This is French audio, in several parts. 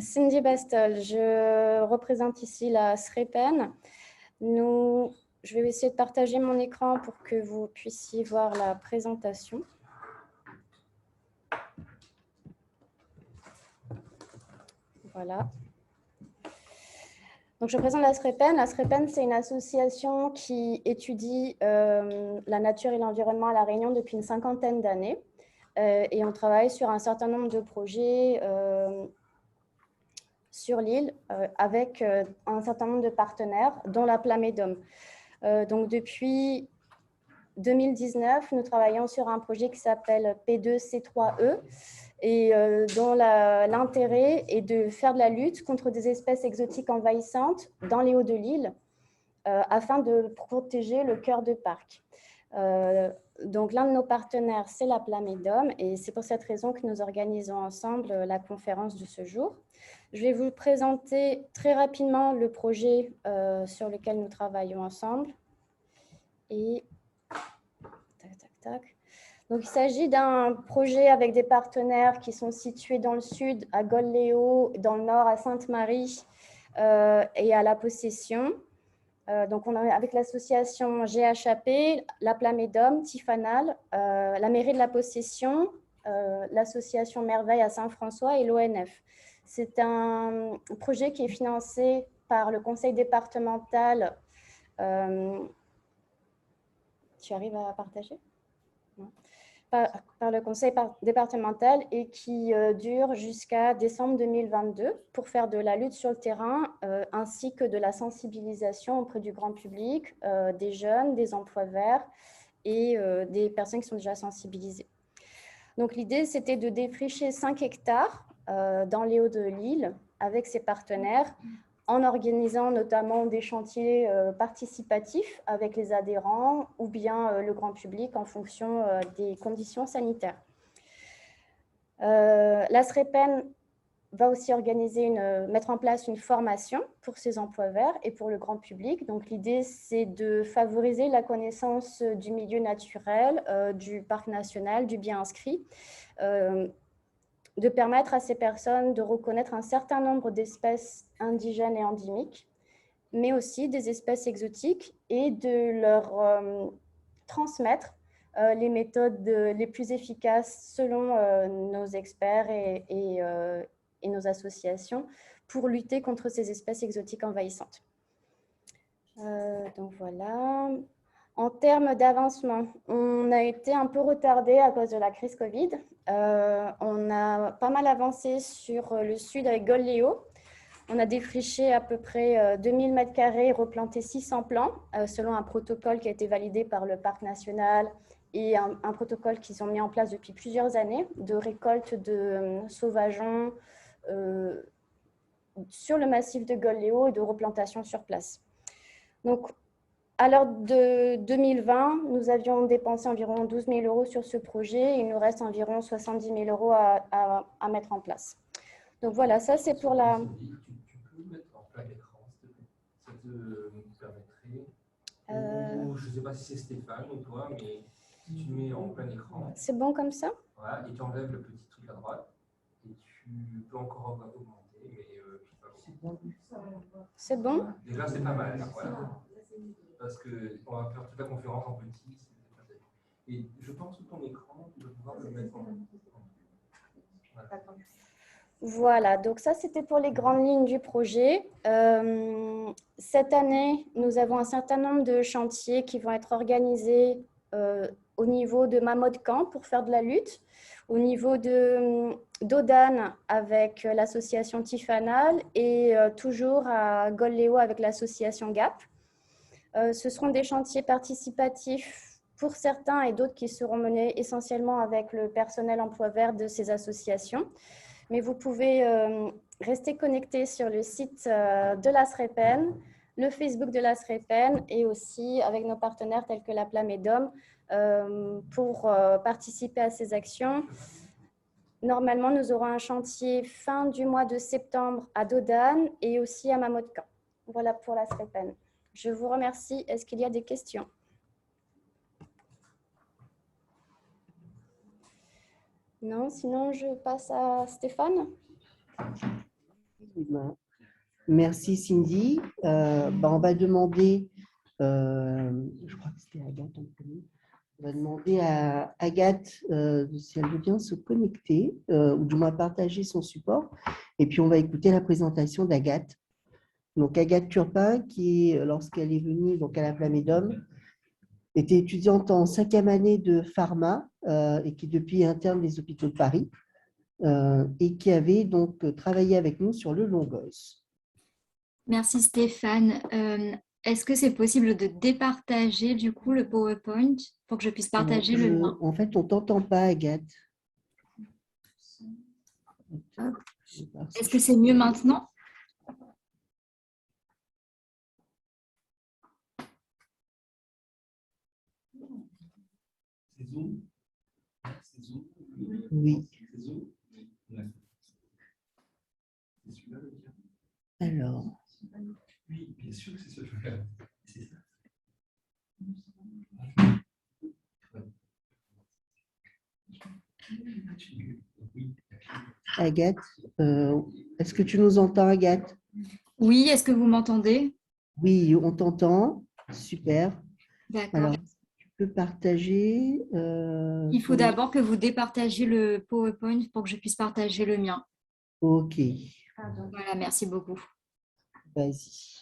Cindy Bastol, je représente ici la SREPEN. Je vais essayer de partager mon écran pour que vous puissiez voir la présentation. Voilà. Donc, je présente la SREPEN. La SREPEN, c'est une association qui étudie la nature et l'environnement à La Réunion depuis une cinquantaine d'années. Et on travaille sur un certain nombre de projets sur l'île avec un certain nombre de partenaires, dont la Plamédome. Donc, depuis 2019, nous travaillons sur un projet qui s'appelle P2C3E et dont l'intérêt est de faire de la lutte contre des espèces exotiques envahissantes dans les hauts de l'île afin de protéger le cœur de parc. Donc, l'un de nos partenaires, c'est la Plamédome et c'est pour cette raison que nous organisons ensemble la conférence de ce jour. Je vais vous présenter très rapidement le projet sur lequel nous travaillons ensemble. Et donc, il s'agit d'un projet avec des partenaires qui sont situés dans le sud à Golléo, dans le nord à Sainte-Marie et à La Possession. Donc, on est avec l'association GHAP, la Plamédome, Tifanal, la mairie de La Possession, l'association Merveille à Saint-François et l'ONF. C'est un projet qui est financé par le conseil départemental. Tu arrives à partager ? Par le conseil départemental et qui dure jusqu'à décembre 2022 pour faire de la lutte sur le terrain ainsi que de la sensibilisation auprès du grand public, des jeunes, des emplois verts et des personnes qui sont déjà sensibilisées. Donc l'idée, c'était de défricher 5 hectares dans les hauts de l'île avec ses partenaires en organisant notamment des chantiers participatifs avec les adhérents ou bien le grand public en fonction des conditions sanitaires. La SREPEN va aussi mettre en place une formation pour ces emplois verts et pour le grand public. Donc, l'idée, c'est de favoriser la connaissance du milieu naturel, du parc national, du bien inscrit, de permettre à ces personnes de reconnaître un certain nombre d'espèces indigènes et endémiques, mais aussi des espèces exotiques et de leur transmettre les méthodes les plus efficaces selon nos experts et nos associations pour lutter contre ces espèces exotiques envahissantes. Donc voilà. En termes d'avancement, on a été un peu retardé à cause de la crise Covid. On a pas mal avancé sur le sud avec Golléo. On a défriché à peu près 2000 m² et replanté 600 plants selon un protocole qui a été validé par le parc national et un protocole qu'ils ont mis en place depuis plusieurs années de récolte de sauvageons sur le massif de Golléo et de replantation sur place. Donc, à l'heure de 2020, nous avions dépensé environ 12 000 € sur ce projet. Il nous reste environ 70 000 € à mettre en place. Donc voilà, ça c'est pour la... Tu peux mettre en plein écran, s'il te plaît. Ça te permettrait. Ou je ne sais pas si c'est Stéphane ou toi, mais si tu mets en plein écran. C'est bon comme ça? Voilà, et tu enlèves le petit truc à droite. Et tu peux encore augmenter, mais c'est bon. C'est bon? Déjà, c'est pas mal. Voilà. Parce qu'on va faire toute la conférence en petit. Et je pense que ton écran, tu vas pouvoir le mettre en. Voilà. Voilà, donc ça c'était pour les grandes lignes du projet. Cette année, nous avons un certain nombre de chantiers qui vont être organisés au niveau de Mamod-Camp pour faire de la lutte, au niveau d'Odan avec l'association Tifanal et toujours à Golléo avec l'association GAP. Ce seront des chantiers participatifs pour certains et d'autres qui seront menés essentiellement avec le personnel emploi vert de ces associations. Mais vous pouvez rester connecté sur le site de la SREPEN, le Facebook de la SREPEN et aussi avec nos partenaires tels que la Plamédome pour participer à ces actions. Normalement, nous aurons un chantier fin du mois de septembre à Dodane et aussi à Mamod-Camp. Voilà pour la SREPEN. Je vous remercie. Est-ce qu'il y a des questions? Non, sinon je passe à Stéphane. Merci Cindy. On va demander, je crois que c'était Agathe en premier. On va demander à Agathe si elle veut bien se connecter ou du moins partager son support. Et puis, on va écouter la présentation d'Agathe. Donc, Agathe Turpin, qui, lorsqu'elle est venue donc à la Flamme d'Homme, était étudiante en 5e année de pharma et qui depuis est interne des hôpitaux de Paris et qui avait donc travaillé avec nous sur le Longos. Merci Stéphane. Est-ce que c'est possible de départager du coup le PowerPoint pour que je puisse partager le lien? En fait, on ne t'entend pas, Agathe. Est-ce que c'est mieux maintenant? C'est Zoom? C'est Zoom? Oui. C'est Zoom? C'est celui-là le lien? Alors. Oui, bien sûr que c'est celui-là. C'est ça. Agathe, est-ce que tu nous entends, Agathe? Oui, est-ce que vous m'entendez? Oui, on t'entend. Super. D'accord. Alors, tu peux partager. Il faut d'abord que vous départagiez le PowerPoint pour que je puisse partager le mien. OK. Voilà, merci beaucoup. Vas-y.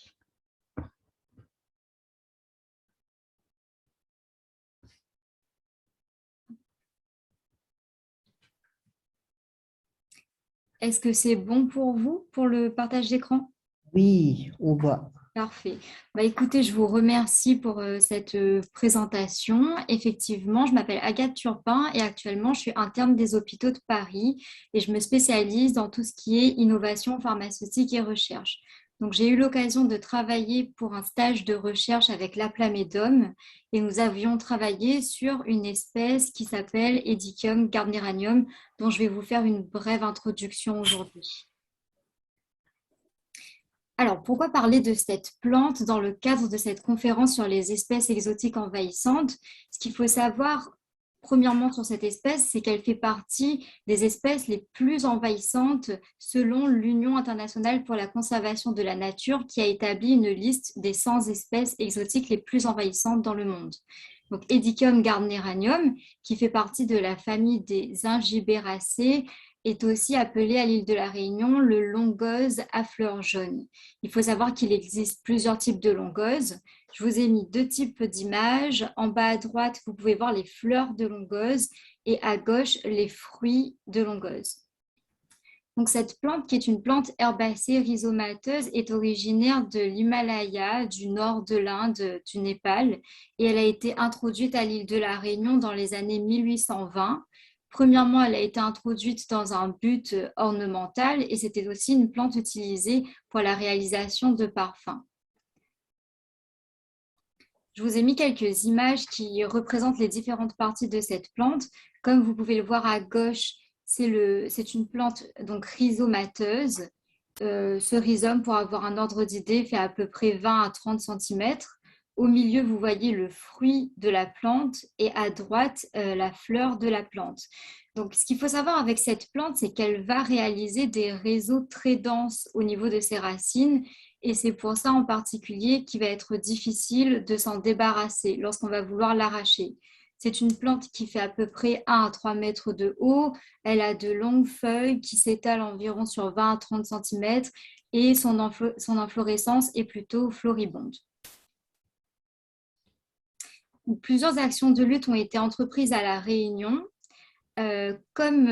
Est-ce que c'est bon pour vous pour le partage d'écran? Oui, on voit. Parfait. Écoutez, je vous remercie pour cette présentation. Effectivement, je m'appelle Agathe Turpin et actuellement, je suis interne des hôpitaux de Paris et je me spécialise dans tout ce qui est innovation pharmaceutique et recherche. Donc, j'ai eu l'occasion de travailler pour un stage de recherche avec l'Aplamédum et nous avions travaillé sur une espèce qui s'appelle Edicium gardneranium, dont je vais vous faire une brève introduction aujourd'hui. Alors, pourquoi parler de cette plante dans le cadre de cette conférence sur les espèces exotiques envahissantes? Ce qu'il faut savoir, premièrement, sur cette espèce, c'est qu'elle fait partie des espèces les plus envahissantes selon l'Union internationale pour la conservation de la nature qui a établi une liste des 100 espèces exotiques les plus envahissantes dans le monde. Donc, Edicium gardneranium, qui fait partie de la famille des Ingibéracées, est aussi appelé à l'île de la Réunion le longose à fleurs jaunes. Il faut savoir qu'il existe plusieurs types de longose. Je vous ai mis deux types d'images. En bas à droite, vous pouvez voir les fleurs de longose et à gauche, les fruits de longose. Donc, cette plante, qui est une plante herbacée rhizomateuse, est originaire de l'Himalaya, du nord de l'Inde, du Népal, et elle a été introduite à l'île de la Réunion dans les années 1820. Premièrement, elle a été introduite dans un but ornemental et c'était aussi une plante utilisée pour la réalisation de parfums. Je vous ai mis quelques images qui représentent les différentes parties de cette plante. Comme vous pouvez le voir à gauche, c'est une plante donc rhizomateuse. Ce rhizome, pour avoir un ordre d'idée, fait à peu près 20 à 30 cm. Au milieu, vous voyez le fruit de la plante et à droite, la fleur de la plante. Donc, ce qu'il faut savoir avec cette plante, c'est qu'elle va réaliser des réseaux très denses au niveau de ses racines et c'est pour ça en particulier qu'il va être difficile de s'en débarrasser lorsqu'on va vouloir l'arracher. C'est une plante qui fait à peu près 1 à 3 mètres de haut. Elle a de longues feuilles qui s'étalent environ sur 20 à 30 cm et son inflorescence est plutôt floribonde. Plusieurs actions de lutte ont été entreprises à La Réunion. Comme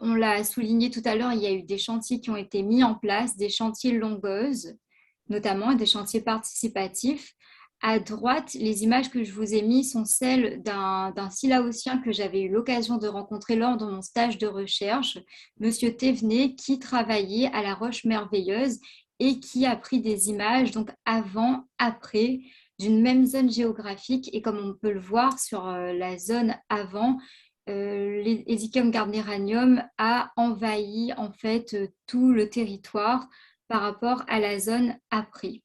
on l'a souligné tout à l'heure, il y a eu des chantiers qui ont été mis en place, des chantiers longoses, notamment des chantiers participatifs. À droite, les images que je vous ai mises sont celles d'un Silaosien que j'avais eu l'occasion de rencontrer lors de mon stage de recherche, Monsieur Thévenet, qui travaillait à la Roche Merveilleuse et qui a pris des images donc avant, après, d'une même zone géographique. Et comme on peut le voir sur la zone avant, l'Edicium gardneranium a envahi en fait tout le territoire par rapport à la zone après.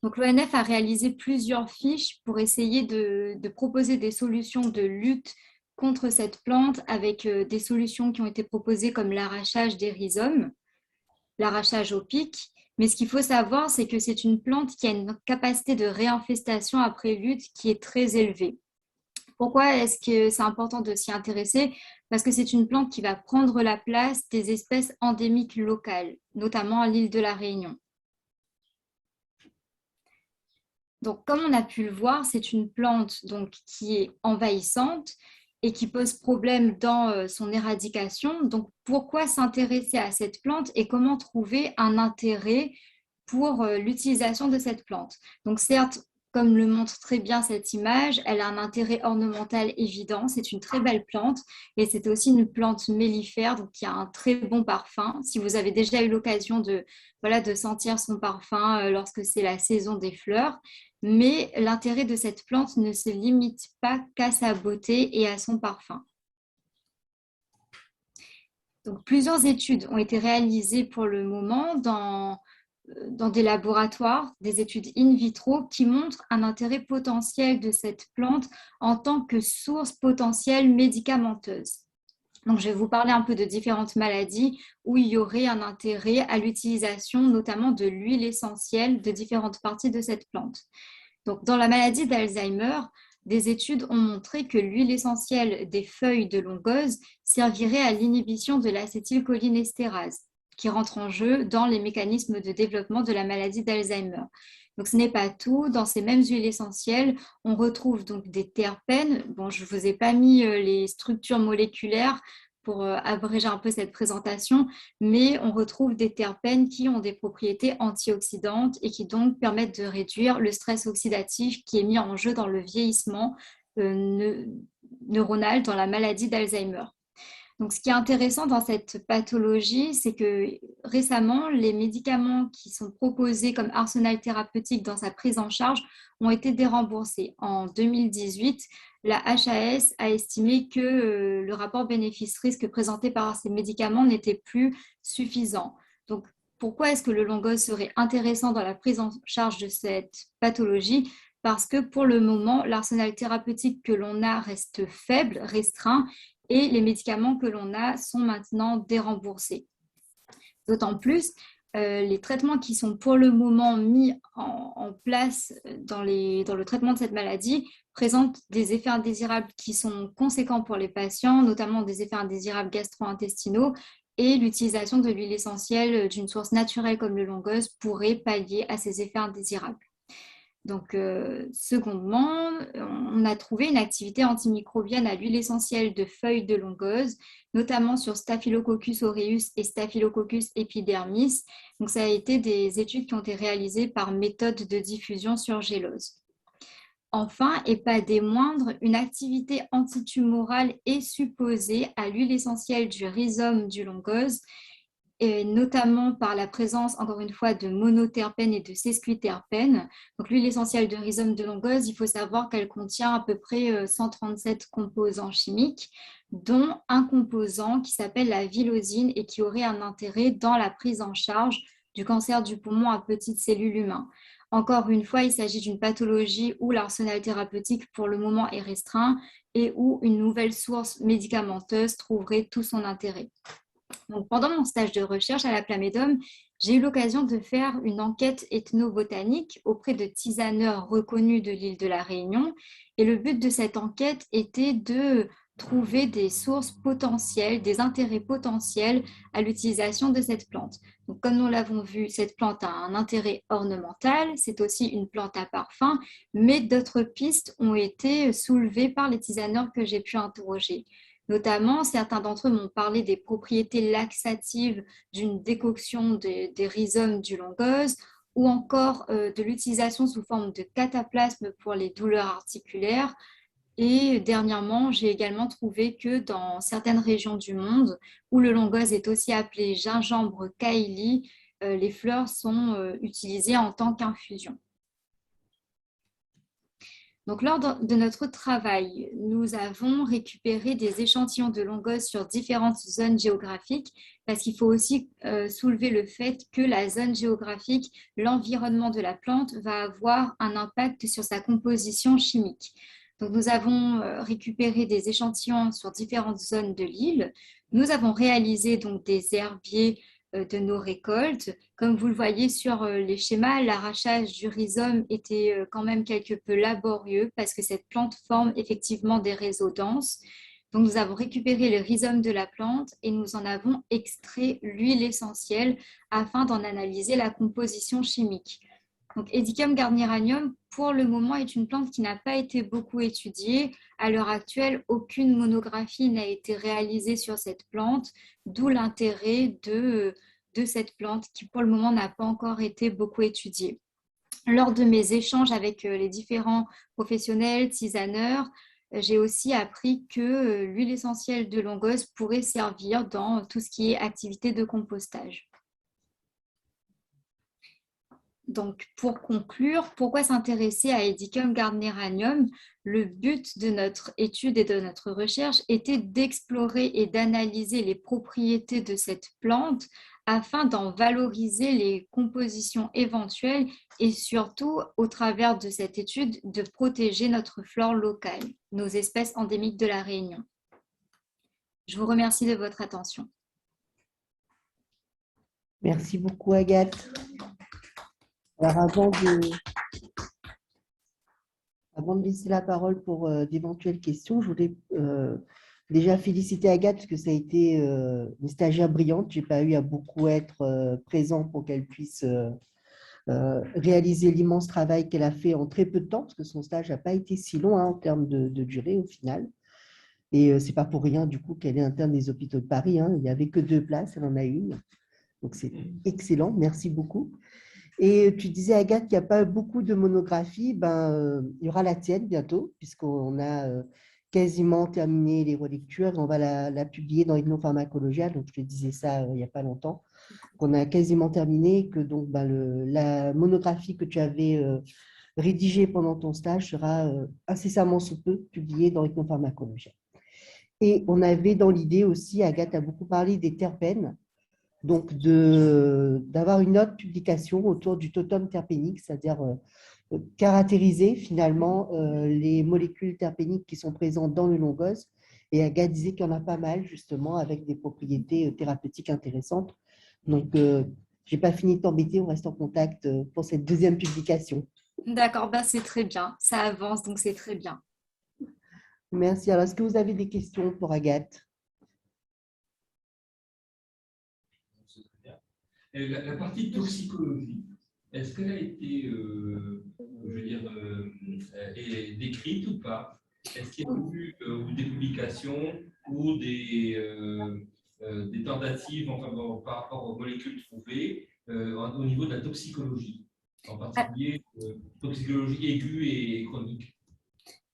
Donc l'ONF a réalisé plusieurs fiches pour essayer de proposer des solutions de lutte contre cette plante avec des solutions qui ont été proposées comme l'arrachage des rhizomes, l'arrachage au pic. Mais ce qu'il faut savoir, c'est que c'est une plante qui a une capacité de réinfestation après lutte qui est très élevée. Pourquoi est-ce que c'est important de s'y intéresser? Parce que c'est une plante qui va prendre la place des espèces endémiques locales, notamment à l'île de la Réunion. Donc, comme on a pu le voir, c'est une plante donc, qui est envahissante et qui pose problème dans son éradication. Donc, pourquoi s'intéresser à cette plante et comment trouver un intérêt pour l'utilisation de cette plante? Donc, certes, comme le montre très bien cette image, elle a un intérêt ornemental évident. C'est une très belle plante et c'est aussi une plante mellifère, donc qui a un très bon parfum. Si vous avez déjà eu l'occasion de sentir son parfum lorsque c'est la saison des fleurs, mais l'intérêt de cette plante ne se limite pas qu'à sa beauté et à son parfum. Donc, plusieurs études ont été réalisées pour le moment dans des laboratoires, des études in vitro qui montrent un intérêt potentiel de cette plante en tant que source potentielle médicamenteuse. Donc, je vais vous parler un peu de différentes maladies où il y aurait un intérêt à l'utilisation notamment de l'huile essentielle de différentes parties de cette plante. Donc, dans la maladie d'Alzheimer, des études ont montré que l'huile essentielle des feuilles de longueuse servirait à l'inhibition de l'acétylcholinestérase, qui rentre en jeu dans les mécanismes de développement de la maladie d'Alzheimer. Donc, ce n'est pas tout. Dans ces mêmes huiles essentielles, on retrouve donc des terpènes. Bon, je ne vous ai pas mis les structures moléculaires pour abréger un peu cette présentation, mais on retrouve des terpènes qui ont des propriétés antioxydantes et qui donc permettent de réduire le stress oxydatif qui est mis en jeu dans le vieillissement neuronal dans la maladie d'Alzheimer. Donc, ce qui est intéressant dans cette pathologie, c'est que récemment, les médicaments qui sont proposés comme arsenal thérapeutique dans sa prise en charge ont été déremboursés. En 2018, la HAS a estimé que le rapport bénéfice-risque présenté par ces médicaments n'était plus suffisant. Donc, pourquoi est-ce que le longose serait intéressant dans la prise en charge de cette pathologie? Parce que pour le moment, l'arsenal thérapeutique que l'on a reste faible, restreint, et les médicaments que l'on a sont maintenant déremboursés. D'autant plus, les traitements qui sont pour le moment mis en place dans le traitement de cette maladie présentent des effets indésirables qui sont conséquents pour les patients, notamment des effets indésirables gastro-intestinaux, et l'utilisation de l'huile essentielle d'une source naturelle comme le longose pourrait pallier à ces effets indésirables. Donc, secondement, on a trouvé une activité antimicrobienne à l'huile essentielle de feuilles de longose, notamment sur Staphylococcus aureus et Staphylococcus epidermis. Donc, ça a été des études qui ont été réalisées par méthode de diffusion sur gélose. Enfin, et pas des moindres, une activité antitumorale est supposée à l'huile essentielle du rhizome du longose, et notamment par la présence, encore une fois, de monoterpènes et de sesquiterpènes. Donc, l'huile essentielle de rhizome de longose, il faut savoir qu'elle contient à peu près 137 composants chimiques, dont un composant qui s'appelle la vilosine et qui aurait un intérêt dans la prise en charge du cancer du poumon à petites cellules humaines. Encore une fois, il s'agit d'une pathologie où l'arsenal thérapeutique pour le moment est restreint et où une nouvelle source médicamenteuse trouverait tout son intérêt. Donc, pendant mon stage de recherche à la Plamédome, j'ai eu l'occasion de faire une enquête ethnobotanique auprès de tisaneurs reconnus de l'île de la Réunion. Et le but de cette enquête était de trouver des sources potentielles, des intérêts potentiels à l'utilisation de cette plante. Donc, comme nous l'avons vu, cette plante a un intérêt ornemental, c'est aussi une plante à parfum, mais d'autres pistes ont été soulevées par les tisaneurs que j'ai pu interroger. Notamment, certains d'entre eux m'ont parlé des propriétés laxatives d'une décoction des rhizomes du longose ou encore de l'utilisation sous forme de cataplasme pour les douleurs articulaires. Et dernièrement, j'ai également trouvé que dans certaines régions du monde où le longose est aussi appelé gingembre kaili, les fleurs sont utilisées en tant qu'infusion. Donc, lors de notre travail, nous avons récupéré des échantillons de longose sur différentes zones géographiques parce qu'il faut aussi soulever le fait que la zone géographique, l'environnement de la plante va avoir un impact sur sa composition chimique. Donc, nous avons récupéré des échantillons sur différentes zones de l'île. Nous avons réalisé donc des herbiers de nos récoltes. Comme vous le voyez sur les schémas, l'arrachage du rhizome était quand même quelque peu laborieux parce que cette plante forme effectivement des réseaux denses. Donc, nous avons récupéré le rhizome de la plante et nous en avons extrait l'huile essentielle afin d'en analyser la composition chimique. Donc, Edicium gardneranium, pour le moment, est une plante qui n'a pas été beaucoup étudiée. À l'heure actuelle, aucune monographie n'a été réalisée sur cette plante, d'où l'intérêt de cette plante qui, pour le moment, n'a pas encore été beaucoup étudiée. Lors de mes échanges avec les différents professionnels, tisaneurs, j'ai aussi appris que l'huile essentielle de longosse pourrait servir dans tout ce qui est activité de compostage. Donc, pour conclure, pourquoi s'intéresser à Edicium gardneranium? Le but de notre étude et de notre recherche était d'explorer et d'analyser les propriétés de cette plante afin d'en valoriser les compositions éventuelles et surtout, au travers de cette étude, de protéger notre flore locale, nos espèces endémiques de la Réunion. Je vous remercie de votre attention. Merci beaucoup, Agathe. Alors, avant de laisser la parole pour d'éventuelles questions, je voulais déjà féliciter Agathe parce que ça a été une stagiaire brillante. Je n'ai pas eu à beaucoup être présent pour qu'elle puisse réaliser l'immense travail qu'elle a fait en très peu de temps, parce que son stage n'a pas été si long en termes de durée au final. Et ce n'est pas pour rien du coup qu'elle est interne des hôpitaux de Paris. Il n'y avait que 2 places, elle en a une. Donc, c'est excellent. Merci beaucoup. Et tu disais, Agathe, qu'il n'y a pas beaucoup de monographies. Il y aura la tienne bientôt, puisqu'on a quasiment terminé les relectures. On va la publier dans Hypnopharmacologia. Donc, je te disais ça il n'y a pas longtemps, qu'on a quasiment terminé, que donc la monographie que tu avais rédigée pendant ton stage sera incessamment sous peu publiée dans Hypnopharmacologia. Et on avait dans l'idée aussi, Agathe a beaucoup parlé des terpènes, donc d'avoir une autre publication autour du totem terpénique, c'est-à-dire caractériser finalement les molécules terpéniques qui sont présentes dans le longos. Et Agathe disait qu'il y en a pas mal justement avec des propriétés thérapeutiques intéressantes. Donc, je n'ai pas fini de t'embêter, on reste en contact pour cette deuxième publication. D'accord, c'est très bien, ça avance, donc c'est très bien. Merci. Alors, est-ce que vous avez des questions pour Agathe? La partie toxicologie, est-ce qu'elle a été décrite ou pas? Est-ce qu'il y a eu des publications ou des tentatives par rapport aux molécules trouvées au niveau de la toxicologie, en particulier toxicologie aiguë et chronique?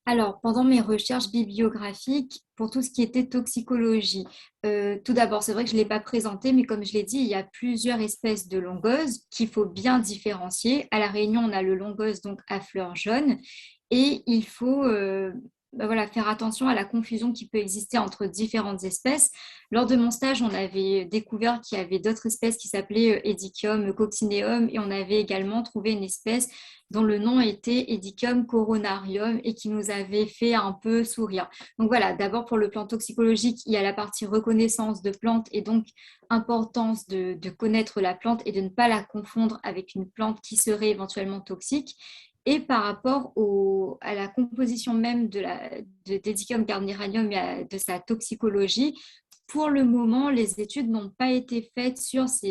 Alors, pendant mes recherches bibliographiques, pour tout ce qui était toxicologie, tout d'abord, c'est vrai que je ne l'ai pas présenté, mais comme je l'ai dit, il y a plusieurs espèces de longoses qu'il faut bien différencier. À La Réunion, on a le longos donc à fleurs jaunes et il faut faire attention à la confusion qui peut exister entre différentes espèces. Lors de mon stage, on avait découvert qu'il y avait d'autres espèces qui s'appelaient Edicium coccineum et on avait également trouvé une espèce dont le nom était Edicium coronarium et qui nous avait fait un peu sourire. Donc voilà, d'abord pour le plan toxicologique, il y a la partie reconnaissance de plantes et donc importance de connaître la plante et de ne pas la confondre avec une plante qui serait éventuellement toxique. Et par rapport à la composition même d'Edicium gardneranium et de sa toxicologie, pour le moment, les études n'ont pas été faites sur sa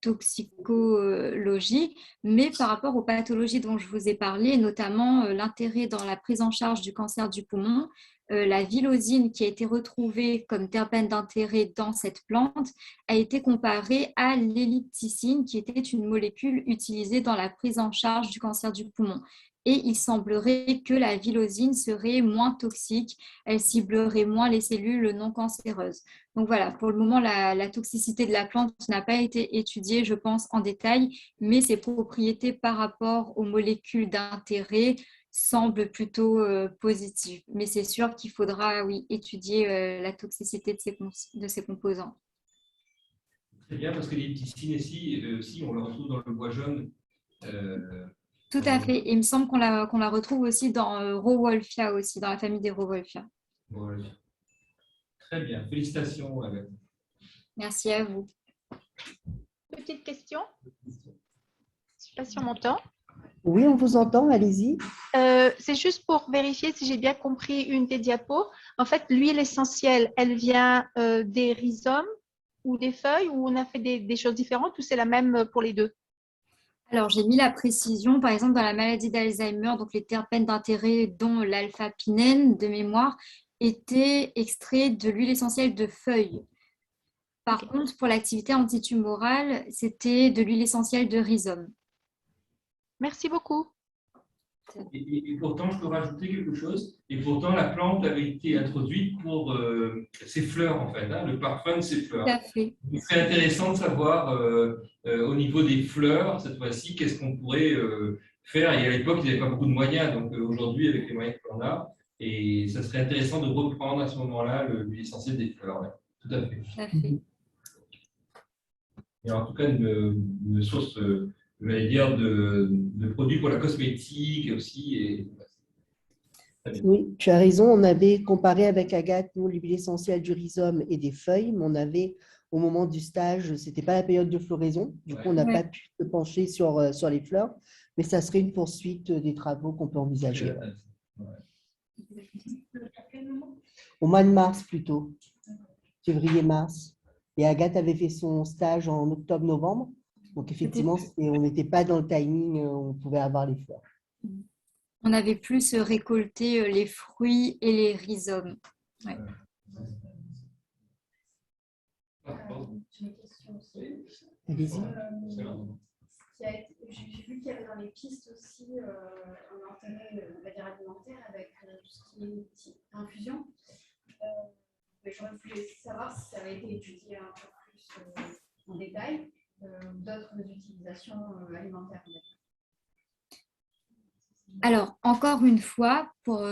toxicologie, mais par rapport aux pathologies dont je vous ai parlé, notamment l'intérêt dans la prise en charge du cancer du poumon, la vilosine qui a été retrouvée comme terpène d'intérêt dans cette plante a été comparée à l'ellipticine qui était une molécule utilisée dans la prise en charge du cancer du poumon. Et il semblerait que la vilosine serait moins toxique, elle ciblerait moins les cellules non cancéreuses. Donc voilà, pour le moment, la toxicité de la plante n'a pas été étudiée, je pense, en détail, mais ses propriétés par rapport aux molécules d'intérêt semblent plutôt positives. Mais c'est sûr qu'il faudra, oui, étudier la toxicité de ces composants. Très bien, parce que les petits signes ici, on le retrouve dans le bois jaune. Tout à fait. Et il me semble qu'on la retrouve aussi dans Rauwolfia aussi, dans la famille des Rauwolfia. Voilà. Très bien. Félicitations, Agathe. Merci à vous. Petite question. Je ne sais pas si on m'entend. Oui, on vous entend, allez-y. C'est juste pour vérifier si j'ai bien compris une des diapos. En fait, l'huile essentielle, elle vient des rhizomes ou des feuilles, ou on a fait des choses différentes, ou c'est la même pour les deux? Alors, j'ai mis la précision, par exemple, dans la maladie d'Alzheimer, donc les terpènes d'intérêt, dont l'alpha-pinène de mémoire, étaient extraits de l'huile essentielle de feuilles. Par contre, pour l'activité antitumorale, c'était de l'huile essentielle de rhizome. Merci beaucoup. Et pourtant, je peux rajouter quelque chose. Et pourtant, la plante avait été introduite pour ses fleurs, en fait, hein, le parfum de ses fleurs. Tout à fait. Il serait intéressant de savoir, au niveau des fleurs, cette fois-ci, qu'est-ce qu'on pourrait faire. Et à l'époque, il n'y avait pas beaucoup de moyens. Donc aujourd'hui, avec les moyens qu'on a, et ça serait intéressant de reprendre à ce moment-là l'essentiel des fleurs. Ouais. Tout à fait. Tout à fait. Et en tout cas, une source, je vais dire, de produits pour la cosmétique aussi. Et... Oui, tu as raison. On avait comparé avec Agathe, nous, l'huile essentielle du rhizome et des feuilles, mais on avait, au moment du stage, ce n'était pas la période de floraison. Du coup, on n'a pas pu se pencher sur les fleurs, mais ça serait une poursuite des travaux qu'on peut envisager. Au mois de mars plutôt, février-mars. Et Agathe avait fait son stage en octobre-novembre. Donc, effectivement, on n'était pas dans le timing où on pouvait avoir les fleurs. On avait plus récolté les fruits et les rhizomes. Ouais. J'ai une question aussi. Allez-y. J'ai vu qu'il y avait dans les pistes aussi un intérêt, on va dire, alimentaire avec tout ce qui est infusion. Mais j'aurais voulu savoir si ça avait été étudié un peu plus en détail, d'autres utilisations alimentaires. Alors, encore une fois, pour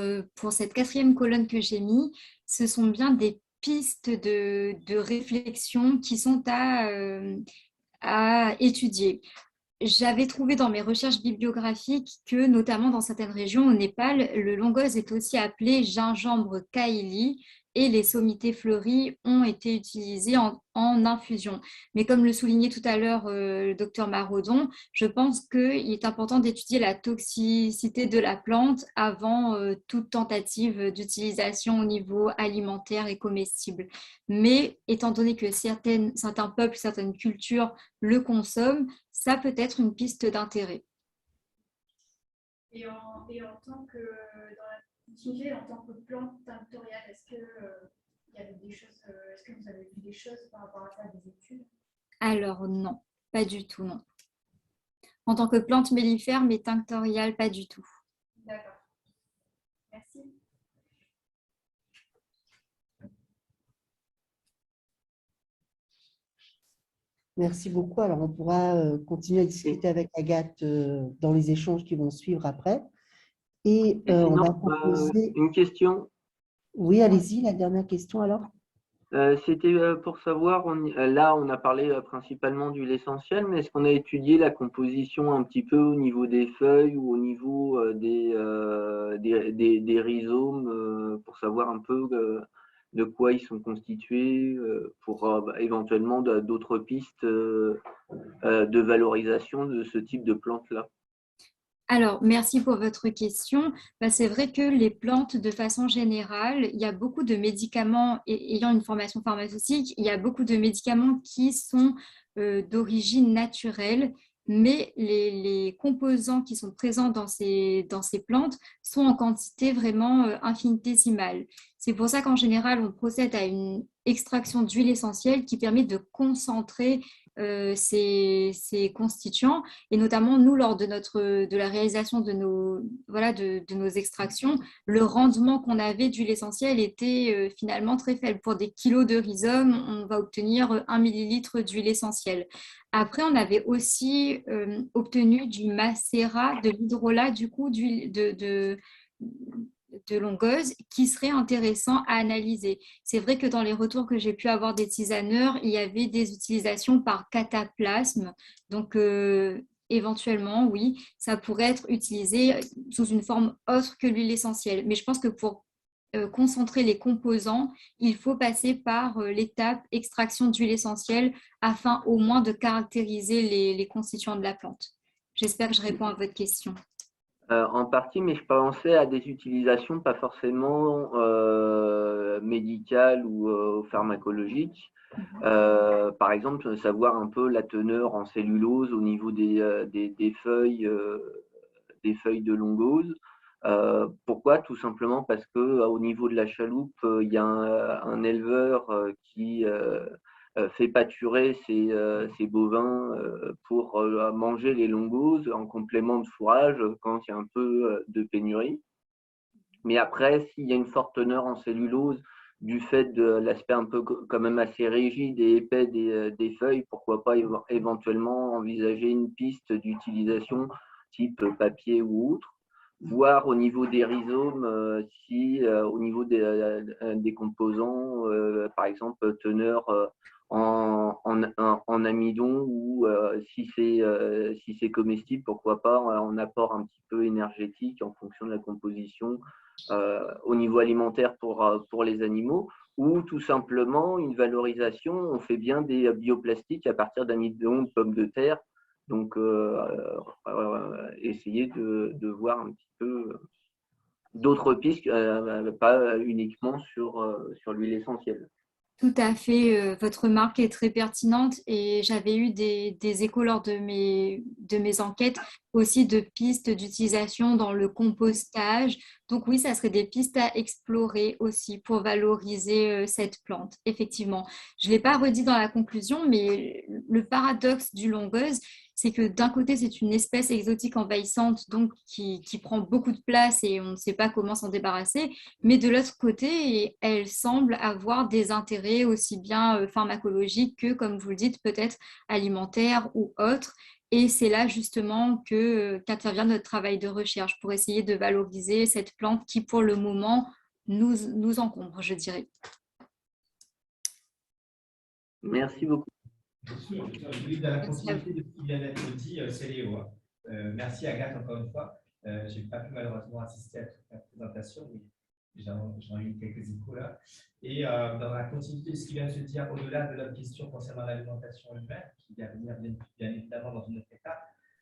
cette 4e colonne que j'ai mis, ce sont bien des pistes de réflexion qui sont à étudier. J'avais trouvé dans mes recherches bibliographiques que, notamment dans certaines régions au Népal, le longose est aussi appelé gingembre kaili et les sommités fleuries ont été utilisées en infusion. Mais comme le soulignait tout à l'heure le docteur Maraudon, je pense qu'il est important d'étudier la toxicité de la plante avant toute tentative d'utilisation au niveau alimentaire et comestible. Mais étant donné que certains peuples, certaines cultures le consomment, ça peut être une piste d'intérêt. Et en tant que, dans la continuité, en tant que plante tinctoriale, est-ce que vous avez vu des choses par rapport à ça, des études? Alors non, pas du tout, non. En tant que plante mellifère, mais tinctoriale, pas du tout. D'accord. Merci. Merci beaucoup. Alors, on pourra continuer à discuter avec Agathe dans les échanges qui vont suivre après. Et on va proposer… Une question. Oui, allez-y, la dernière question alors. C'était pour savoir, là on a parlé principalement d'huile essentielle, mais est-ce qu'on a étudié la composition un petit peu au niveau des feuilles ou au niveau des rhizomes pour savoir un peu de quoi ils sont constitués pour éventuellement d'autres pistes de valorisation de ce type de plantes-là? Alors, merci pour votre question. C'est vrai que les plantes, de façon générale, il y a beaucoup de médicaments, ayant une formation pharmaceutique, il y a beaucoup de médicaments qui sont d'origine naturelle, mais les composants qui sont présents dans ces plantes sont en quantité vraiment infinitésimale. C'est pour ça qu'en général, on procède à une extraction d'huile essentielle qui permet de concentrer ces constituants, et notamment nous lors de la réalisation de nos extractions, le rendement qu'on avait d'huile essentielle était finalement très faible. Pour des kilos de rhizome, on va obtenir 1 millilitre d'huile essentielle. Après, on avait aussi obtenu du macérat, de l'hydrolat, du coup, d'huile de longueuse qui serait intéressant à analyser. C'est vrai que dans les retours que j'ai pu avoir des tisaneurs, il y avait des utilisations par cataplasme. Donc, éventuellement, oui, ça pourrait être utilisé sous une forme autre que l'huile essentielle. Mais je pense que pour concentrer les composants, il faut passer par l'étape extraction d'huile essentielle afin au moins de caractériser les constituants de la plante. J'espère que je réponds à votre question. En partie, mais je pensais à des utilisations pas forcément médicales ou pharmacologiques. Par exemple, savoir un peu la teneur en cellulose au niveau des feuilles de longose. Pourquoi? Tout simplement parce que au niveau de la chaloupe, il y a un éleveur qui fait pâturer ses bovins pour manger les longoses en complément de fourrage quand il y a un peu de pénurie. Mais après, s'il y a une forte teneur en cellulose du fait de l'aspect un peu quand même assez rigide et épais des feuilles, pourquoi pas éventuellement envisager une piste d'utilisation type papier ou autre, voir au niveau des rhizomes si au niveau des composants, par exemple teneur en amidon ou si c'est comestible, pourquoi pas en apport un petit peu énergétique en fonction de la composition au niveau alimentaire pour les animaux, ou tout simplement une valorisation. On fait bien des bioplastiques à partir d'amidon de pommes de terre. Donc, essayer de voir un petit peu d'autres pistes, pas uniquement sur l'huile essentielle. Tout à fait, votre remarque est très pertinente et j'avais eu des échos lors de mes enquêtes aussi de pistes d'utilisation dans le compostage. Donc oui, ça serait des pistes à explorer aussi pour valoriser cette plante, effectivement. Je ne l'ai pas redit dans la conclusion, mais le paradoxe du longueuse, c'est que d'un côté, c'est une espèce exotique envahissante donc qui prend beaucoup de place et on ne sait pas comment s'en débarrasser. Mais de l'autre côté, elle semble avoir des intérêts aussi bien pharmacologiques que, comme vous le dites, peut-être alimentaires ou autres. Et c'est là justement qu'intervient notre travail de recherche pour essayer de valoriser cette plante qui, pour le moment, nous encombre, je dirais. Merci beaucoup. Bien sûr, oui, dans la continuité de ce qui vient d'être dit, c'est Léo. Merci Agathe encore une fois. Je n'ai pas pu malheureusement assister à toute la présentation, mais j'en ai eu quelques échos là. Et dans la continuité de ce qui vient de se dire, au-delà de notre question concernant l'alimentation humaine, qui va venir bien évidemment dans une autre étape,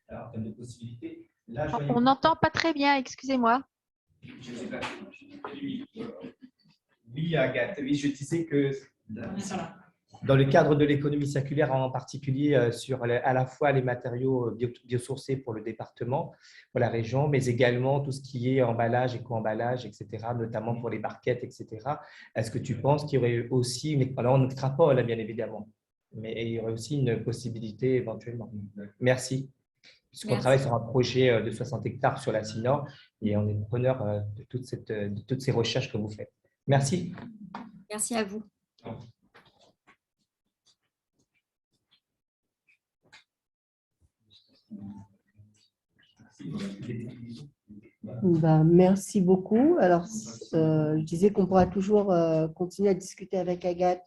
alors, en termes de possibilités, là, On n'entend pas très bien, excusez-moi. Je sais pas. Oui, Agathe, oui, je disais que dans le cadre de l'économie circulaire, en particulier sur à la fois les matériaux biosourcés pour le département, pour la région, mais également tout ce qui est emballage, éco-emballage, etc., notamment pour les barquettes, etc. Est-ce que tu penses qu'il y aurait aussi, alors on extrapole bien évidemment, mais il y aurait aussi une possibilité éventuellement? Merci. Puisqu'on travaille sur un projet de 60 hectares sur la Sinor et on est preneur de toutes ces recherches que vous faites. Merci. Merci à vous. Merci beaucoup. Alors, je disais qu'on pourra toujours continuer à discuter avec Agathe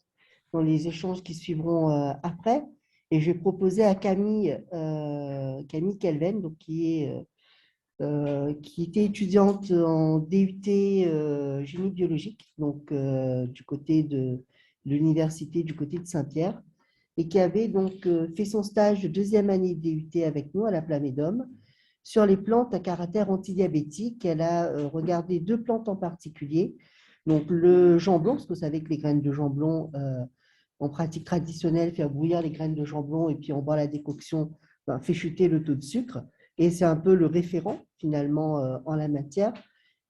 dans les échanges qui suivront après. Et je vais proposer à Camille Kelven, donc qui était étudiante en DUT génie biologique, donc du côté de l'université du côté de Saint-Pierre, et qui avait donc fait son stage de deuxième année de DUT avec nous à la Plamédome sur les plantes à caractère antidiabétique. Elle a regardé 2 plantes en particulier, donc le jambon, parce que vous savez que les graines de jambon, en pratique traditionnelle, faire bouillir les graines de jambon et puis on boit la décoction, fait chuter le taux de sucre. Et c'est un peu le référent finalement en la matière.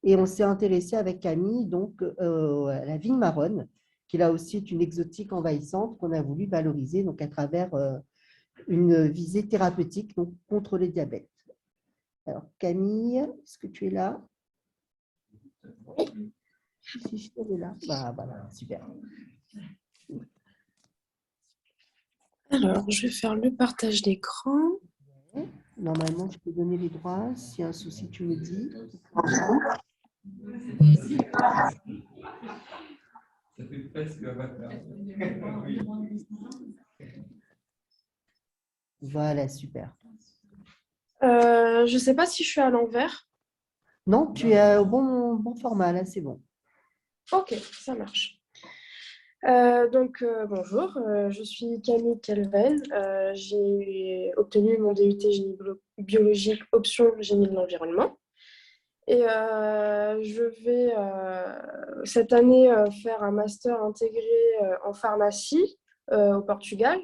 Et on s'est intéressé avec Camille donc, à la vigne marronne, qui là aussi est une exotique envahissante qu'on a voulu valoriser donc, à travers une visée thérapeutique donc, contre le diabète. Alors Camille, est-ce que tu es là? Oui. Si elle est là, voilà, super. Alors, je vais faire le partage d'écran. Normalement, je peux donner les droits. S'il y a un souci, tu me dis. Ça fait presque Voilà, super. Je ne sais pas si je suis à l'envers. Non, tu es au bon format, là, c'est bon. Ok, ça marche. Bonjour, je suis Camille Kelven. J'ai obtenu mon DUT génie biologique option génie de l'environnement. Et je vais cette année faire un master intégré en pharmacie au Portugal.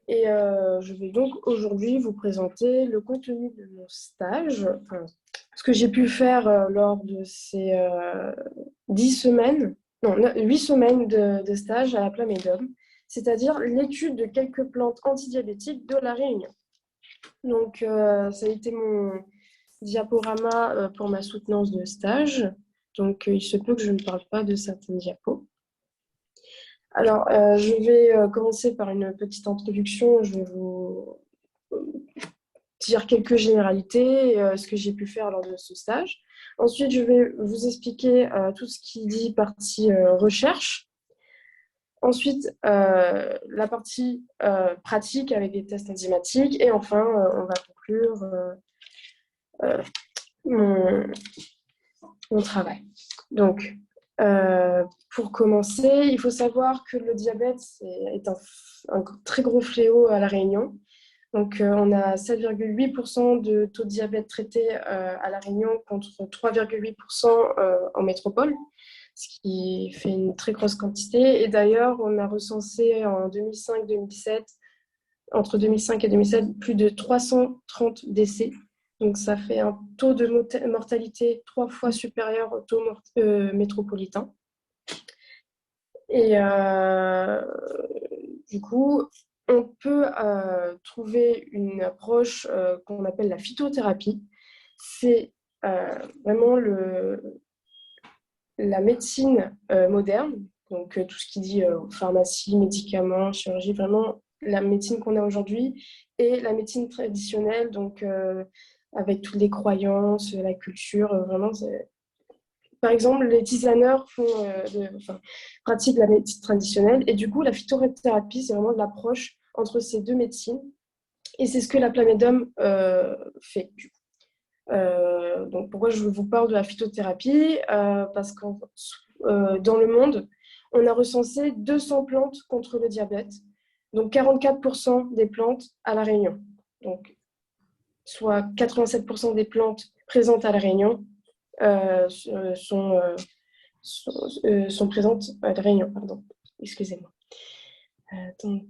Et je vais donc aujourd'hui vous présenter le contenu de mon stage, enfin, ce que j'ai pu faire lors de ces 10 semaines, non, 8 semaines de stage à la Plamédome, c'est-à-dire l'étude de quelques plantes antidiabétiques de la Réunion. Donc, ça a été mon diaporama pour ma soutenance de stage. Donc, il se peut que je ne parle pas de certaines diapos. Alors, je vais commencer par une petite introduction. Je vais vous dire quelques généralités, ce que j'ai pu faire lors de ce stage. Ensuite, je vais vous expliquer tout ce qui dit partie recherche. Ensuite, la partie pratique avec des tests enzymatiques. Et enfin, on va conclure mon travail. Donc, pour commencer, il faut savoir que le diabète est un très gros fléau à La Réunion. Donc, on a 7,8% de taux de diabète traité à La Réunion contre 3,8% en métropole, ce qui fait une très grosse quantité. Et d'ailleurs, on a recensé en 2005-2017, entre 2005 et 2007, plus de 330 décès. Donc, ça fait un taux de mortalité 3 fois supérieur au taux métropolitain. Et du coup, on peut trouver une approche qu'on appelle la phytothérapie. C'est vraiment la médecine moderne, donc tout ce qui dit pharmacie, médicaments, chirurgie, vraiment la médecine qu'on a aujourd'hui, et la médecine traditionnelle, donc avec toutes les croyances, la culture, vraiment. Par exemple, les tisaneurs pratiquent la médecine traditionnelle, et du coup, la phytothérapie, c'est vraiment l'approche entre ces deux médecines, et c'est ce que la Plamédome fait. Donc, pourquoi je vous parle de la phytothérapie parce que dans le monde, on a recensé 200 plantes contre le diabète, donc 44% des plantes à La Réunion. Donc, soit 87% des plantes présentes à La Réunion sont présentes à La Réunion, pardon. Excusez-moi. Donc,